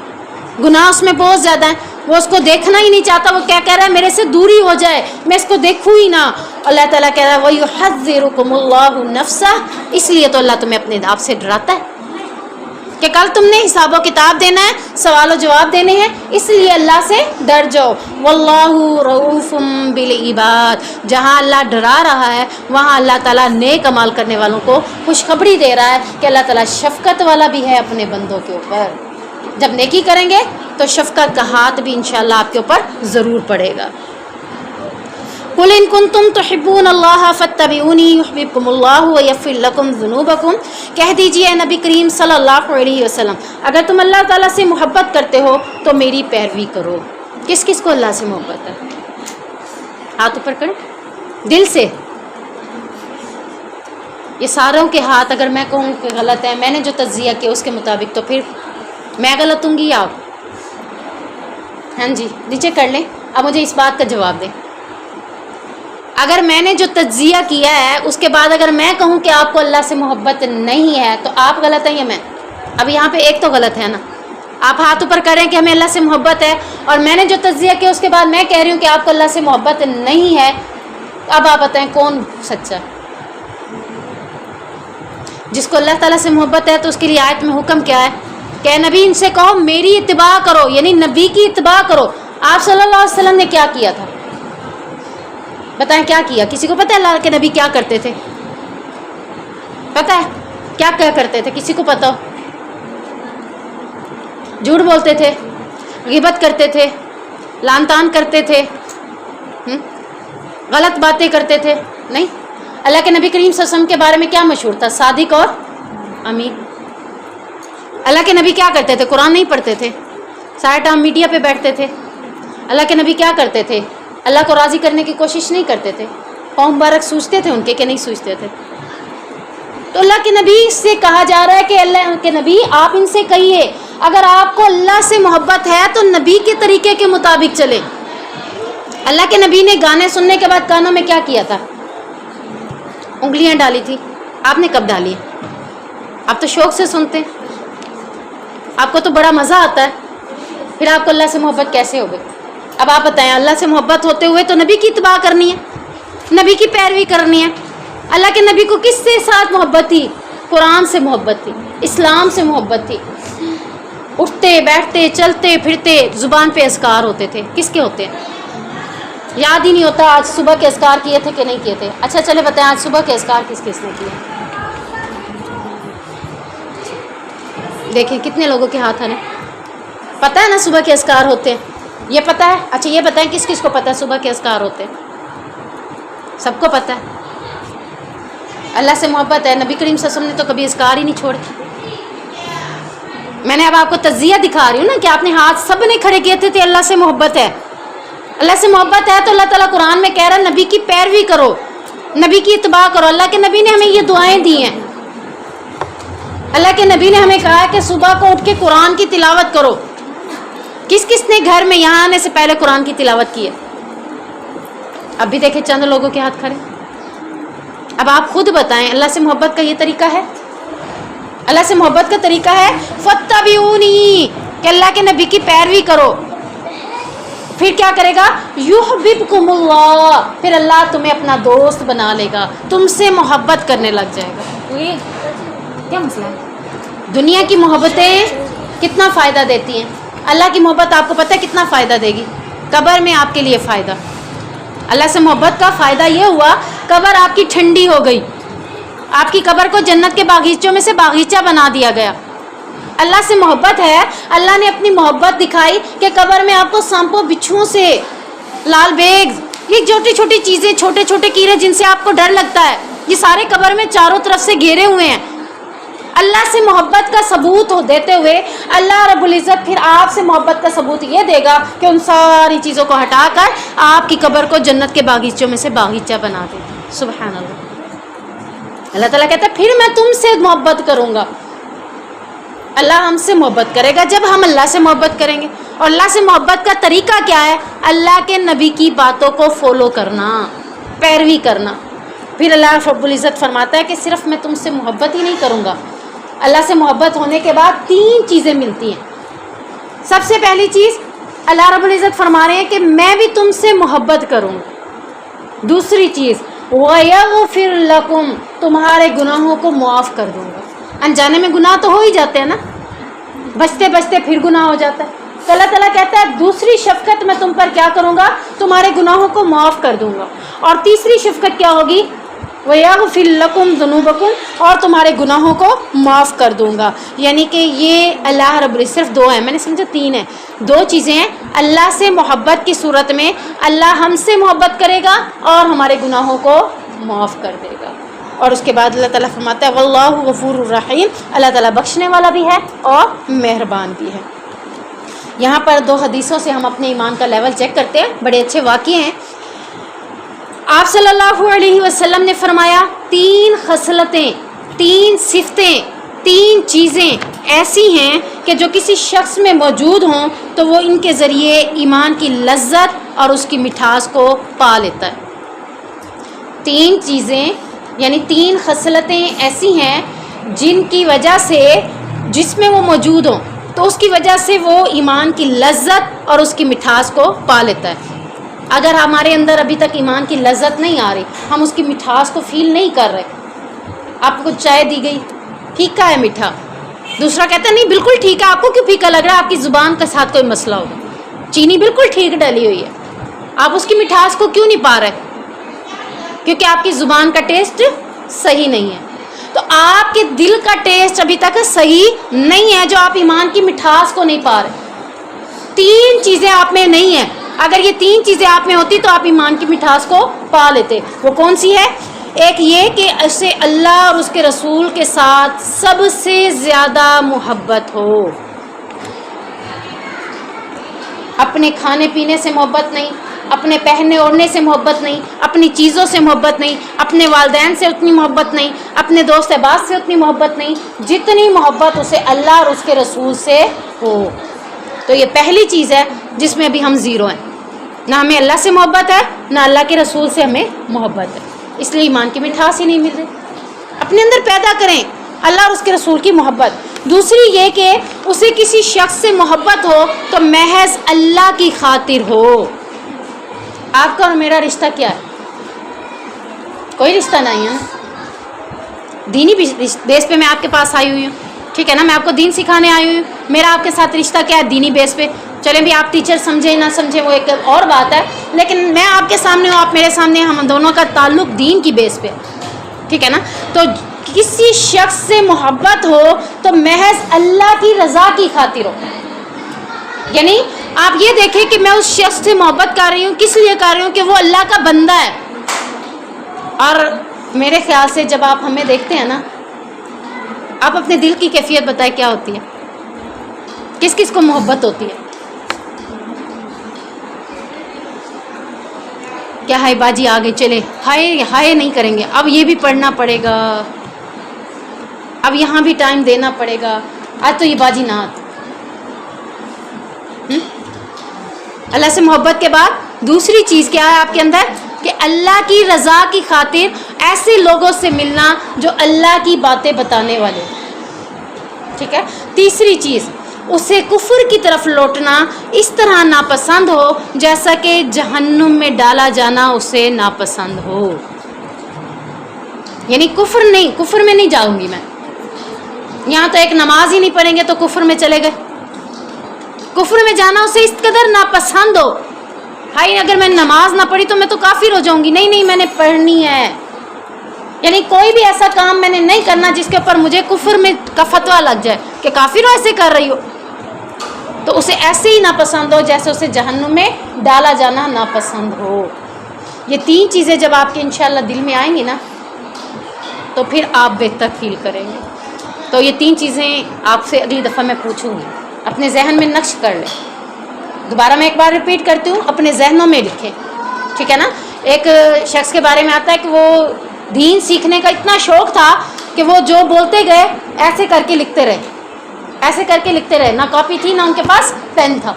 [SPEAKER 2] گناہ اس میں بہت زیادہ ہیں، وہ اس کو دیکھنا ہی نہیں چاہتا، وہ کیا کہہ رہا ہے، میرے سے دوری ہو جائے، میں اس کو دیکھوں ہی نہ۔ اللہ تعالیٰ کہہ رہا ہے وَيُحَذِّرُكُمُ اللَّهُ نَفْسَهُ، اس لیے تو اللہ تمہیں اپنے آپ سے ڈراتا ہے کہ کل تم نے حساب و کتاب دینا ہے، سوال و جواب دینے ہیں، اس لیے اللہ سے ڈر جاؤ۔ واللہ رؤوف بالعباد، جہاں اللہ ڈرا رہا ہے وہاں اللہ تعالیٰ نیک عمل کرنے والوں کو خوشخبری دے رہا ہے کہ اللہ تعالیٰ شفقت والا بھی ہے اپنے بندوں کے اوپر۔ جب نیکی کریں گے تو شفقت کا ہاتھ بھی انشاءاللہ آپ کے اوپر ضرور پڑے گا۔ قُلْ إِن كُنتُمْ تُحِبُّونَ اللَّهَ فَاتَّبِعُونِي يُحْبِبْكُمُ اللَّهُ وَيَغْفِرْ لَكُمْ ذُنُوبَكُمْ، کہہ دیجئے اے نبی کریم صلی اللہ علیہ وسلم، اگر تم اللہ تعالیٰ سے محبت کرتے ہو تو میری پیروی کرو۔ کس کس کو اللہ سے محبت ہے؟ ہاتھ اوپر کریں، دل سے۔ یہ ساروں کے ہاتھ، اگر میں کہوں کہ غلط ہے، میں نے جو تجزیہ کیا اس کے مطابق، تو پھر میں غلط ہوں گی آپ؟ ہاں جی، نیچے کر لیں۔ اب مجھے اس بات کا جواب دیں، اگر میں نے جو تجزیہ کیا ہے اس کے بعد اگر میں کہوں کہ آپ کو اللہ سے محبت نہیں ہے تو آپ غلط ہیں یا میں؟ اب یہاں پہ ایک تو غلط ہے نا، آپ ہاتھ اوپر کریں کہ ہمیں اللہ سے محبت ہے، اور میں نے جو تجزیہ کیا اس کے بعد میں کہہ رہی ہوں کہ آپ کو اللہ سے محبت نہیں ہے، اب آپ بتائیں کون سچا؟ جس کو اللہ تعالیٰ سے محبت ہے تو اس کے لیے آیت میں حکم کیا ہے کہ نبی ان سے کہو میری اتباع کرو، یعنی نبی کی اتباع کرو۔ آپ صلی اللہ علیہ وسلم نے کیا کیا تھا؟ بتائیں کیا کیا؟ کسی کو پتہ ہے اللہ کے نبی کیا کرتے تھے؟ پتہ ہے کیا کیا کرتے تھے؟ کسی کو پتہ ہو؟ جھوٹ بولتے تھے، غیبت کرتے تھے، لعن طعن کرتے تھے، غلط باتیں کرتے تھے؟ نہیں۔ اللہ کے نبی کریم صلی اللہ علیہ وسلم کے بارے میں کیا مشہور تھا؟ صادق اور امین۔ اللہ کے نبی کیا کرتے تھے؟ قرآن نہیں پڑھتے تھے، سارے ٹائم میڈیا پہ بیٹھتے تھے۔ اللہ کے نبی کیا کرتے تھے؟ اللہ کو راضی کرنے کی کوشش نہیں کرتے تھے۔ قوم مبارک سوچتے تھے ان کے کہ نہیں سوچتے تھے؟ تو اللہ کے نبی سے کہا جا رہا ہے کہ اللہ کے نبی آپ ان سے کہیے اگر آپ کو اللہ سے محبت ہے تو نبی کے طریقے کے مطابق چلیں۔ اللہ کے نبی نے گانے سننے کے بعد کانوں میں کیا کیا تھا؟ انگلیاں ڈالی تھی۔ آپ نے کب ڈالی؟ آپ تو شوق سے سنتے ہیں، آپ کو تو بڑا مزہ آتا ہے، پھر آپ کو اللہ سے محبت کیسے ہو گئی؟ اب آپ بتائیں، اللہ سے محبت ہوتے ہوئے تو نبی کی اتباع کرنی ہے، نبی کی پیروی کرنی ہے۔ اللہ کے نبی کو کس سے ساتھ محبت تھی؟ قرآن سے محبت تھی، اسلام سے محبت تھی۔ اٹھتے بیٹھتے چلتے پھرتے زبان پہ اذکار ہوتے تھے۔ کس کے ہوتے ہیں؟ یاد ہی نہیں ہوتا آج صبح کے اذکار کیے تھے کہ نہیں کیے تھے۔ اچھا چلے بتائیں آج صبح کے اذکار کس کس نے کیے؟ دیکھیں کتنے لوگوں کے ہاتھ ہیں نا، پتہ ہے نا صبح کے اذکار ہوتے ہیں، یہ پتہ ہے؟ اچھا یہ بتائیں کس کس کو پتہ ہے صبح کے اذکار ہوتے ہیں؟ سب کو پتہ ہے۔ اللہ سے محبت ہے، نبی کریم صلی اللہ علیہ وسلم نے تو کبھی اذکار ہی نہیں چھوڑے۔ میں نے اب آپ کو تجزیہ دکھا رہی ہوں نا کہ آپ نے ہاتھ سب نے کھڑے کیے تھے، اللہ سے محبت ہے۔ اللہ سے محبت ہے تو اللہ تعالیٰ قرآن میں کہہ رہا ہے نبی کی پیروی کرو، نبی کی اتباع کرو۔ اللہ کے نبی نے ہمیں یہ دعائیں دی ہیں، اللہ کے نبی نے ہمیں کہا ہے کہ صبح کو اٹھ کے قرآن کی تلاوت کرو۔ کس کس نے گھر میں یہاں آنے سے پہلے قرآن کی تلاوت کی ہے؟ اب بھی دیکھیں چند لوگوں کے ہاتھ کھڑے۔ اب آپ خود بتائیں اللہ سے محبت کا یہ طریقہ ہے؟ اللہ سے محبت کا طریقہ ہے فَاتَّبِعُونِی، کہ اللہ کے نبی کی پیروی کرو۔ پھر کیا کرے گا؟ یحببکم اللہ، پھر اللہ تمہیں اپنا دوست بنا لے گا، تم سے محبت کرنے لگ جائے گا۔ یہ کیا مسئلہ ہے؟ دنیا کی محبتیں کتنا فائدہ دیتی ہیں، اللہ کی محبت آپ کو پتہ ہے کتنا فائدہ دے گی؟ قبر میں آپ کے لیے فائدہ۔ اللہ سے محبت کا فائدہ یہ ہوا قبر آپ کی ٹھنڈی ہو گئی، آپ کی قبر کو جنت کے باغیچوں میں سے باغیچہ بنا دیا گیا۔ اللہ سے محبت ہے، اللہ نے اپنی محبت دکھائی کہ قبر میں آپ کو سانپوں بچھوؤں سے، لال بیگ، یہ چھوٹی چھوٹی چیزیں، چھوٹے چھوٹے کیڑے جن سے آپ کو ڈر لگتا ہے، یہ سارے قبر میں چاروں طرف سے گھیرے ہوئے ہیں۔ اللہ سے محبت کا ثبوت دیتے ہوئے اللہ رب العزت پھر آپ سے محبت کا ثبوت یہ دے گا کہ ان ساری چیزوں کو ہٹا کر آپ کی قبر کو جنت کے باغیچوں میں سے باغیچہ بنا دے۔ سبحان اللہ۔ اللہ تعالیٰ کہتا ہے پھر میں تم سے محبت کروں گا۔ اللہ ہم سے محبت کرے گا جب ہم اللہ سے محبت کریں گے۔ اور اللہ سے محبت کا طریقہ کیا ہے؟ اللہ کے نبی کی باتوں کو فالو کرنا، پیروی کرنا۔ پھر اللہ رب العزت فرماتا ہے کہ صرف میں تم سے محبت ہی نہیں کروں گا، اللہ سے محبت ہونے کے بعد 3 چیزیں ملتی ہیں۔ سب سے پہلی چیز اللہ رب العزت فرما رہے ہیں کہ میں بھی تم سے محبت کروں گا۔ دوسری چیز وَيَغْفِرْ لَكُمْ، تمہارے گناہوں کو معاف کر دوں گا۔ انجانے میں گناہ تو ہو ہی جاتے ہیں نا، بچتے بچتے پھر گناہ ہو جاتا ہے، تو اللہ تعالیٰ کہتا ہے دوسری شفقت میں تم پر کیا کروں گا؟ تمہارے گناہوں کو معاف کر دوں گا۔ اور تیسری شفقت کیا ہوگی؟ وَيَغْفِرْ لَكُمْ ذُنُوبَكُمْ، اور تمہارے گناہوں کو معاف کر دوں گا۔ یعنی کہ یہ اللہ رب العزت، صرف 2 ہیں، میں نے سمجھا 3 ہیں، 2 چیزیں ہیں۔ اللہ سے محبت کی صورت میں اللہ ہم سے محبت کرے گا اور ہمارے گناہوں کو معاف کر دے گا۔ اور اس کے بعد اللہ تعالیٰ فرماتا ہے واللہ غفور الرحیم، اللہ تعالیٰ بخشنے والا بھی ہے اور مہربان بھی ہے۔ یہاں پر 2 حدیثوں سے ہم اپنے ایمان کا لیول چیک کرتے ہیں، بڑے اچھے واقعے ہیں۔ آپ صلی اللہ علیہ وسلم نے فرمایا 3 خصلتیں، 3 صفتیں، 3 چیزیں ایسی ہیں کہ جو کسی شخص میں موجود ہوں تو وہ ان کے ذریعے ایمان کی لذت اور اس کی مٹھاس کو پا لیتا ہے۔ 3 چیزیں یعنی 3 خصلتیں ایسی ہیں جن کی وجہ سے، جس میں وہ موجود ہوں تو اس کی وجہ سے وہ ایمان کی لذت اور اس کی مٹھاس کو پا لیتا ہے۔ اگر ہمارے اندر ابھی تک ایمان کی لذت نہیں آ رہی، ہم اس کی مٹھاس کو فیل نہیں کر رہے، آپ کو چائے دی گئی، پھیکا ہے میٹھا، دوسرا کہتا ہے نہیں بالکل ٹھیک ہے، آپ کو کیوں پھیکا لگ رہا ہے؟ آپ کی زبان کے ساتھ کوئی مسئلہ ہوگا، چینی بالکل ٹھیک ڈلی ہوئی ہے، آپ اس کی مٹھاس کو کیوں نہیں پا رہے؟ کیونکہ آپ کی زبان کا ٹیسٹ صحیح نہیں ہے۔ تو آپ کے دل کا ٹیسٹ ابھی تک صحیح نہیں ہے جو آپ ایمان کی مٹھاس کو نہیں پا رہے۔ 3 چیزیں آپ میں نہیں ہیں، اگر یہ 3 چیزیں آپ میں ہوتی تو آپ ایمان کی مٹھاس کو پا لیتے۔ وہ کون سی ہے؟ ایک یہ کہ اسے اللہ اور اس کے رسول کے ساتھ سب سے زیادہ محبت ہو، اپنے کھانے پینے سے محبت نہیں، اپنے پہننے اوڑھنے سے محبت نہیں، اپنی چیزوں سے محبت نہیں، اپنے والدین سے اتنی محبت نہیں، اپنے دوست احباب سے اتنی محبت نہیں جتنی محبت اسے اللہ اور اس کے رسول سے ہو۔ تو یہ پہلی چیز ہے جس میں ابھی ہم 0 ہیں، نہ ہمیں اللہ سے محبت ہے نہ اللہ کے رسول سے ہمیں محبت ہے، اس لیے ایمان کی مٹھاس ہی نہیں مل رہی۔ اپنے اندر پیدا کریں اللہ اور اس کے رسول کی محبت۔ دوسری یہ کہ اسے کسی شخص سے محبت ہو تو محض اللہ کی خاطر ہو۔ آپ کا اور میرا رشتہ کیا ہے؟ کوئی رشتہ نہیں ہے نا، دینی بیس پہ میں آپ کے پاس آئی ہوئی ہوں، ٹھیک ہے نا، میں آپ کو دین سکھانے آئی ہوئی ہوں، میرا آپ کے ساتھ رشتہ کیا ہے؟ دینی بیس پہ۔ چلیں بھی آپ ٹیچر سمجھیں نہ سمجھیں وہ ایک اور بات ہے، لیکن میں آپ کے سامنے ہوں، آپ میرے سامنے، ہم دونوں کا تعلق دین کی بیس پہ، ٹھیک ہے نا۔ تو کسی شخص سے محبت ہو تو محض اللہ کی رضا کی خاطر ہو، یعنی آپ یہ دیکھیں کہ میں اس شخص سے محبت کر رہی ہوں، کس لیے کر رہی ہوں؟ کہ وہ اللہ کا بندہ ہے۔ اور میرے خیال سے جب آپ ہمیں دیکھتے ہیں نا، آپ اپنے دل کی کیفیت بتائیں کیا ہوتی ہے؟ کس کس کو محبت ہوتی ہے؟ کیا ہائے باجی آ گئی، چلے ہائے ہائے نہیں کریں گے، اب یہ بھی پڑھنا پڑے گا، اب یہاں بھی ٹائم دینا پڑے گا، آج تو یہ باجی نہ آتی۔ اللہ سے محبت کے بعد دوسری چیز کیا ہے آپ کے اندر؟ کہ اللہ کی رضا کی خاطر ایسے لوگوں سے ملنا جو اللہ کی باتیں بتانے والے، ٹھیک ہے۔ تیسری چیز، اسے کفر کی طرف لوٹنا اس طرح ناپسند ہو جیسا کہ جہنم میں ڈالا جانا اسے ناپسند ہو، یعنی کفر میں نہیں جاؤں گی میں، یہاں تو ایک نماز ہی نہیں پڑھیں گے تو کفر میں چلے گئے، کفر میں جانا اسے اس قدر ناپسند ہو، بھائی اگر میں نماز نہ پڑھی تو میں تو کافر ہو جاؤں گی، نہیں میں نے پڑھنی ہے، یعنی کوئی بھی ایسا کام میں نے نہیں کرنا جس کے اوپر مجھے کفر میں کا فتویٰ لگ جائے کہ کافر ہو ایسے کر رہی ہو، تو اسے ایسے ہی ناپسند ہو جیسے اسے جہنم میں ڈالا جانا ناپسند ہو۔ یہ 3 چیزیں جب آپ کے انشاءاللہ دل میں آئیں گی نا تو پھر آپ بہتر فیل کریں گے۔ تو یہ 3 چیزیں آپ سے اگلی دفعہ میں پوچھوں گی، اپنے ذہن میں نقش کر لیں۔ دوبارہ میں ایک بار ریپیٹ کرتی ہوں، اپنے ذہنوں میں لکھیں، ٹھیک ہے نا۔ ایک شخص کے بارے میں آتا ہے کہ وہ دین سیکھنے کا اتنا شوق تھا کہ وہ جو بولتے گئے ایسے کر کے لکھتے رہے، ایسے کر کے لکھتے رہے، نہ کاپی تھی نہ ان کے پاس پین تھا،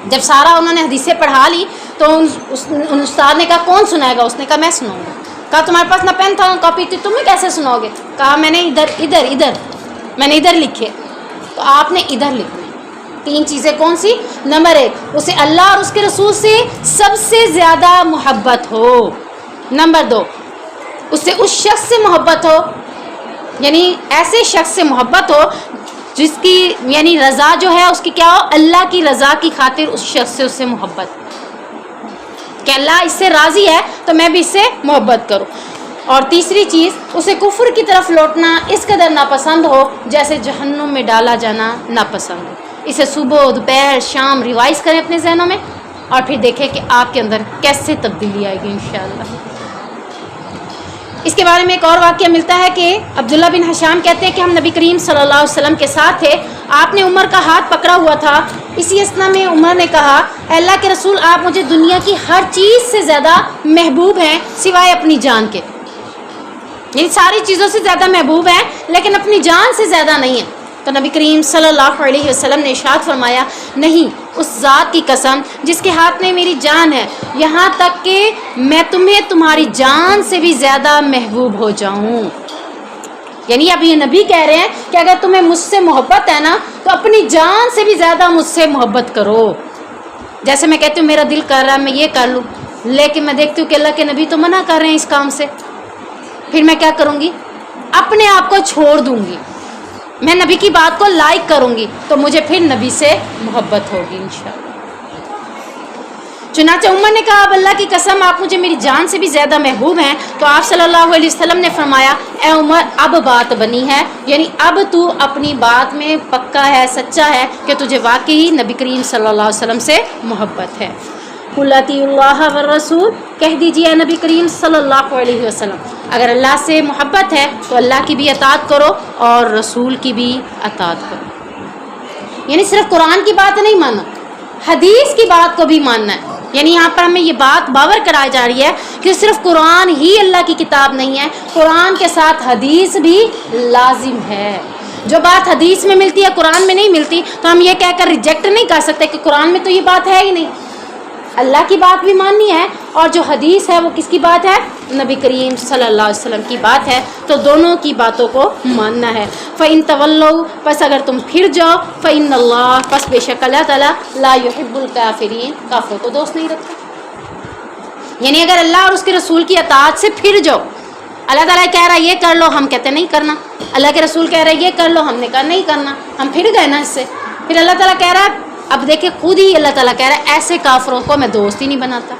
[SPEAKER 2] جب سارا انہوں نے حدیثیں پڑھا لی تو ان استاد نے کہا کون سنائے گا؟ اس نے کہا میں سناؤں گا۔ کہا تمہارے پاس نہ پین تھا نہ کاپی تھی، تمہیں کیسے سناؤ گے؟ کہا میں نے ادھر میں نے ادھر لکھے۔ تو آپ نے ادھر لکھنے 3 چیزیں کون سی؟ نمبر 1 اسے اللہ اور اس کے رسول سے سب سے زیادہ محبت ہو۔ نمبر 2 اسے اس شخص سے محبت ہو، یعنی ایسے شخص سے محبت ہو جس کی یعنی رضا جو ہے اس کی کیا ہو؟ اللہ کی رضا کی خاطر اس شخص سے اسے محبت، کہ اللہ اس سے راضی ہے تو میں بھی اس سے محبت کروں۔ اور تیسری چیز اسے کفر کی طرف لوٹنا اس قدر ناپسند ہو جیسے جہنم میں ڈالا جانا ناپسند ہو۔ اسے صبح دوپہر شام ریوائز کریں اپنے ذہنوں میں اور پھر دیکھیں کہ آپ کے اندر کیسے تبدیلی آئے گی انشاءاللہ۔ اس کے بارے میں ایک اور واقعہ ملتا ہے کہ عبداللہ بن حشام کہتے ہیں کہ ہم نبی کریم صلی اللہ علیہ وسلم کے ساتھ تھے، آپ نے عمر کا ہاتھ پکڑا ہوا تھا۔ اسی اثنا میں عمر نے کہا اے اللہ کے رسول آپ مجھے دنیا کی ہر چیز سے زیادہ محبوب ہیں سوائے اپنی جان کے، یعنی ساری چیزوں سے زیادہ محبوب ہیں لیکن اپنی جان سے زیادہ نہیں ہیں۔ تو نبی کریم صلی اللہ علیہ وسلم نے ارشاد فرمایا نہیں، اس ذات کی قسم جس کے ہاتھ میں میری جان ہے، یہاں تک کہ میں تمہیں تمہاری جان سے بھی زیادہ محبوب ہو جاؤں۔ یعنی اب یہ نبی کہہ رہے ہیں کہ اگر تمہیں مجھ سے محبت ہے نا تو اپنی جان سے بھی زیادہ مجھ سے محبت کرو۔ جیسے میں کہتی ہوں میرا دل کر رہا ہے میں یہ کر لوں، لیکن میں دیکھتی ہوں کہ اللہ کے نبی تو منع کر رہے ہیں اس کام سے، پھر میں کیا کروں گی؟ اپنے آپ کو چھوڑ دوں گی، میں نبی کی بات کو لائک کروں گی تو مجھے پھر نبی سے محبت ہوگی انشاءاللہ۔ چنانچہ عمر نے کہا اب اللہ کی قسم آپ مجھے میری جان سے بھی زیادہ محبوب ہیں۔ تو آپ صلی اللہ علیہ وسلم نے فرمایا اے عمر اب بات بنی ہے، یعنی اب تو اپنی بات میں پکا ہے، سچا ہے کہ تجھے واقعی نبی کریم صلی اللہ علیہ وسلم سے محبت ہے۔ قل اطیعوا اللہ والرسول، کہہ دیجیے نبی کریم صلی اللہ علیہ وسلم اگر اللہ سے محبت ہے تو اللہ کی بھی اطاعت کرو اور رسول کی بھی اطاعت کرو، یعنی صرف قرآن کی بات نہیں ماننا، حدیث کی بات کو بھی ماننا ہے۔ یعنی یہاں پر ہمیں یہ بات باور کرائی جا رہی ہے کہ صرف قرآن ہی اللہ کی کتاب نہیں ہے، قرآن کے ساتھ حدیث بھی لازم ہے۔ جو بات حدیث میں ملتی ہے قرآن میں نہیں ملتی تو ہم یہ کہہ کر ریجیکٹ نہیں کر سکتے کہ قرآن میں تو یہ بات ہے ہی نہیں۔ اللہ کی بات بھی ماننی ہے اور جو حدیث ہے وہ کس کی بات ہے؟ نبی کریم صلی اللہ علیہ وسلم کی بات ہے، تو دونوں کی باتوں کو ماننا ہے۔ فَإِن تَوَلَّوْا، پس اگر تم پھر جاؤ، فَإِنَّ اللَّهَ، پس بے شک اللہ تعالیٰ لا يحب الکافرین، کافروں کو دوست نہیں رکھتا۔ یعنی اگر اللہ اور اس کے رسول کی اطاعت سے پھر جاؤ، اللہ تعالیٰ کہہ رہا ہے یہ کر لو، ہم کہتے نہیں کرنا، اللہ کے رسول کہہ رہا ہے یہ کر لو، ہم نے کہا نہیں کرنا، ہم پھر گئے نا اس سے۔ پھر اللہ تعالیٰ کہہ رہا ہے اب دیکھیں خود ہی اللہ تعالیٰ کہہ رہا ہے ایسے کافروں کو میں دوست ہی نہیں بناتا۔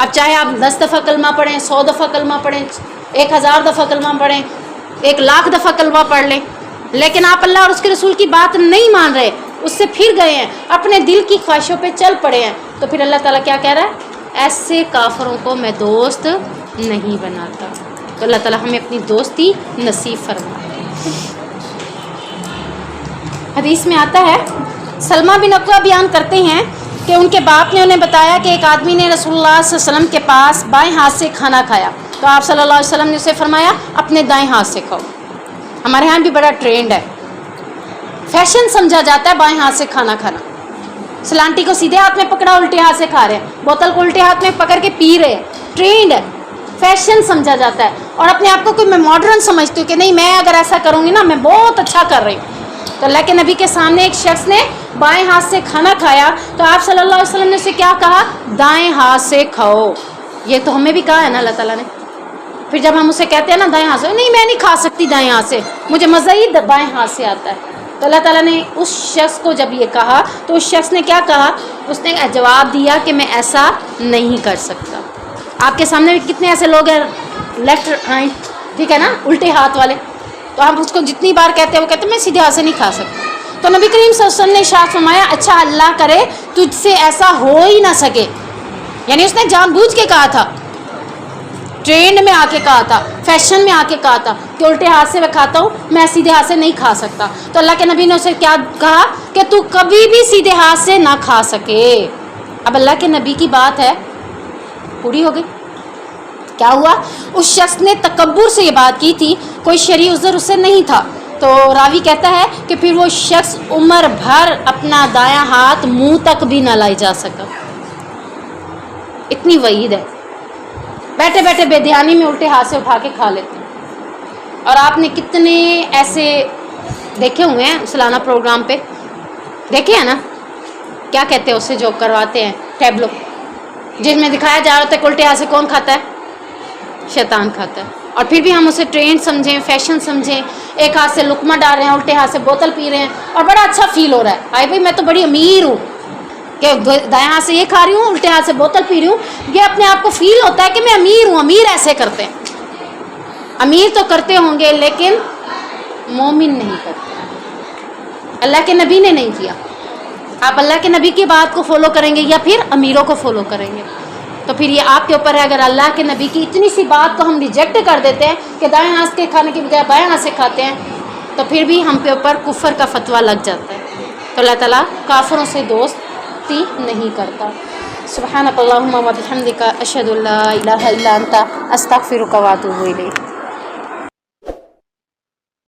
[SPEAKER 2] اب چاہے آپ 10 دفعہ کلمہ پڑھیں، 100 دفعہ کلمہ پڑھیں، 1000 دفعہ کلمہ پڑھیں، 1,00,000 دفعہ کلمہ پڑھ لیں، لیکن آپ اللہ اور اس کے رسول کی بات نہیں مان رہے، اس سے پھر گئے ہیں، اپنے دل کی خواہشوں پہ چل پڑے ہیں، تو پھر اللہ تعالیٰ کیا کہہ رہا ہے؟ ایسے کافروں کو میں دوست نہیں بناتا۔ تو اللہ تعالیٰ ہمیں اپنی دوستی نصیب فرمائے۔ حدیث میں آتا ہے، سلمہ بن اقویٰ بیان کرتے ہیں کہ ان کے باپ نے انہیں بتایا کہ ایک آدمی نے رسول اللہ صلی اللہ علیہ وسلم کے پاس بائیں ہاتھ سے کھانا کھایا، تو آپ صلی اللہ علیہ وسلم نے اسے فرمایا اپنے دائیں ہاتھ سے کھاؤ۔ ہمارے ہاں بھی بڑا ٹرینڈ ہے، فیشن سمجھا جاتا ہے بائیں ہاتھ سے کھانا کھانا۔ سلانٹی کو سیدھے ہاتھ میں پکڑا، الٹے ہاتھ سے کھا رہے ہیں، بوتل کو الٹے ہاتھ میں پکڑ کے پی رہے ہیں، ٹرینڈ ہے، فیشن سمجھا جاتا ہے، اور اپنے آپ کو کوئی میں ماڈرن سمجھتی ہوں کہ نہیں میں اگر ایسا کروں گی نا میں بہت اچھا کر رہی ہوں۔ تو اللہ کے نبی کے سامنے ایک شخص نے بائیں ہاتھ سے کھانا کھایا تو آپ صلی اللہ علیہ وسلم نے اسے کیا کہا؟ دائیں ہاتھ سے کھاؤ۔ یہ تو ہمیں بھی کہا ہے نا اللہ تعالیٰ نے۔ پھر جب ہم اسے کہتے ہیں نا دائیں ہاتھ سے، نہیں میں نہیں کھا سکتی دائیں ہاتھ سے، مجھے مزہ ہی بائیں ہاتھ سے آتا ہے، تو اللہ تعالیٰ نے اس شخص کو جب یہ کہا تو اس شخص نے کیا کہا؟ اس نے جواب دیا کہ میں ایسا نہیں کر سکتا۔ آپ کے سامنے بھی کتنے ایسے لوگ ہیں لیفٹ رائٹ، ٹھیک ہے نا، الٹے ہاتھ والے، تو ہم اس کو جتنی بار کہتے ہیں وہ کہتے ہیں میں سیدھے ہاتھ سے نہیں کھا سکتا۔ تو نبی کریم صلی اللہ علیہ وسلم نے ارشاد فرمایا اچھا اللہ کرے تجھ سے ایسا ہو ہی نہ سکے، یعنی اس نے جان بوجھ کے کہا تھا، ٹرینڈ میں آ کے کہا تھا، فیشن میں آ کے کہا تھا کہ الٹے ہاتھ سے میں کھاتا ہوں، میں سیدھے ہاتھ سے نہیں کھا سکتا۔ تو اللہ کے نبی نے اسے کیا کہا کہ تو کبھی بھی سیدھے ہاتھ سے نہ کھا سکے۔ اب اللہ کے نبی کی بات ہے پوری ہو گئی۔ کیا ہوا؟ اس شخص نے تکبر سے یہ بات کی تھی، کوئی شرعی عذر اسے نہیں تھا، تو تو راوی کہتا ہے کہ پھر وہ شخص عمر بھر اپنا دایاں ہاتھ منہ تک بھی نہ لائی جا سکا. اتنی وعید ہے. بیٹھے بیٹھے بے دھیانی میں الٹے ہاتھ سے اٹھا کے کھا لیتے ہیں. اور آپ نے کتنے ایسے دیکھے ہوئے ہیں سالانہ پروگرام پہ، دیکھے ہیں نا، کیا کہتے ہیں اسے جو کرواتے ہیں ٹیبلو، جس میں دکھایا جا رہا تھا کہ الٹے ہاتھ سے کون کھاتا ہے؟ شیطان کھاتا ہے. اور پھر بھی ہم اسے ٹرینڈ سمجھیں، فیشن سمجھیں، ایک ہاتھ سے لقمہ ڈال رہے ہیں، الٹے ہاتھ سے بوتل پی رہے ہیں اور بڑا اچھا فیل ہو رہا ہے. آئے بھائی میں تو بڑی امیر ہوں کہ دائیں ہاتھ سے یہ کھا رہی ہوں، الٹے ہاتھ سے بوتل پی رہی ہوں. یہ اپنے آپ کو فیل ہوتا ہے کہ میں امیر ہوں. امیر ایسے کرتے ہیں. امیر تو کرتے ہوں گے لیکن مومن نہیں کرتے. اللہ کے نبی نے نہیں کیا. آپ اللہ کے نبی کی بات کو فالو کریں گے یا پھر امیروں کو فالو کریں گے؟ تو پھر یہ آپ کے اوپر ہے. اگر اللہ کے نبی کی اتنی سی بات کو ہم ریجیکٹ کر دیتے ہیں کہ دائیں ہاتھ کے کھانے کی بجائے بائیں ہاتھ سے کھاتے ہیں، تو پھر بھی ہم کے اوپر کفر کا فتویٰ لگ جاتا ہے. تو اللہ تعالیٰ کافروں سے دوستی نہیں کرتا. سبحانک اللہم و بحمدک اشہد ان لا الہ الا انت استغفرک و اتوب الیک.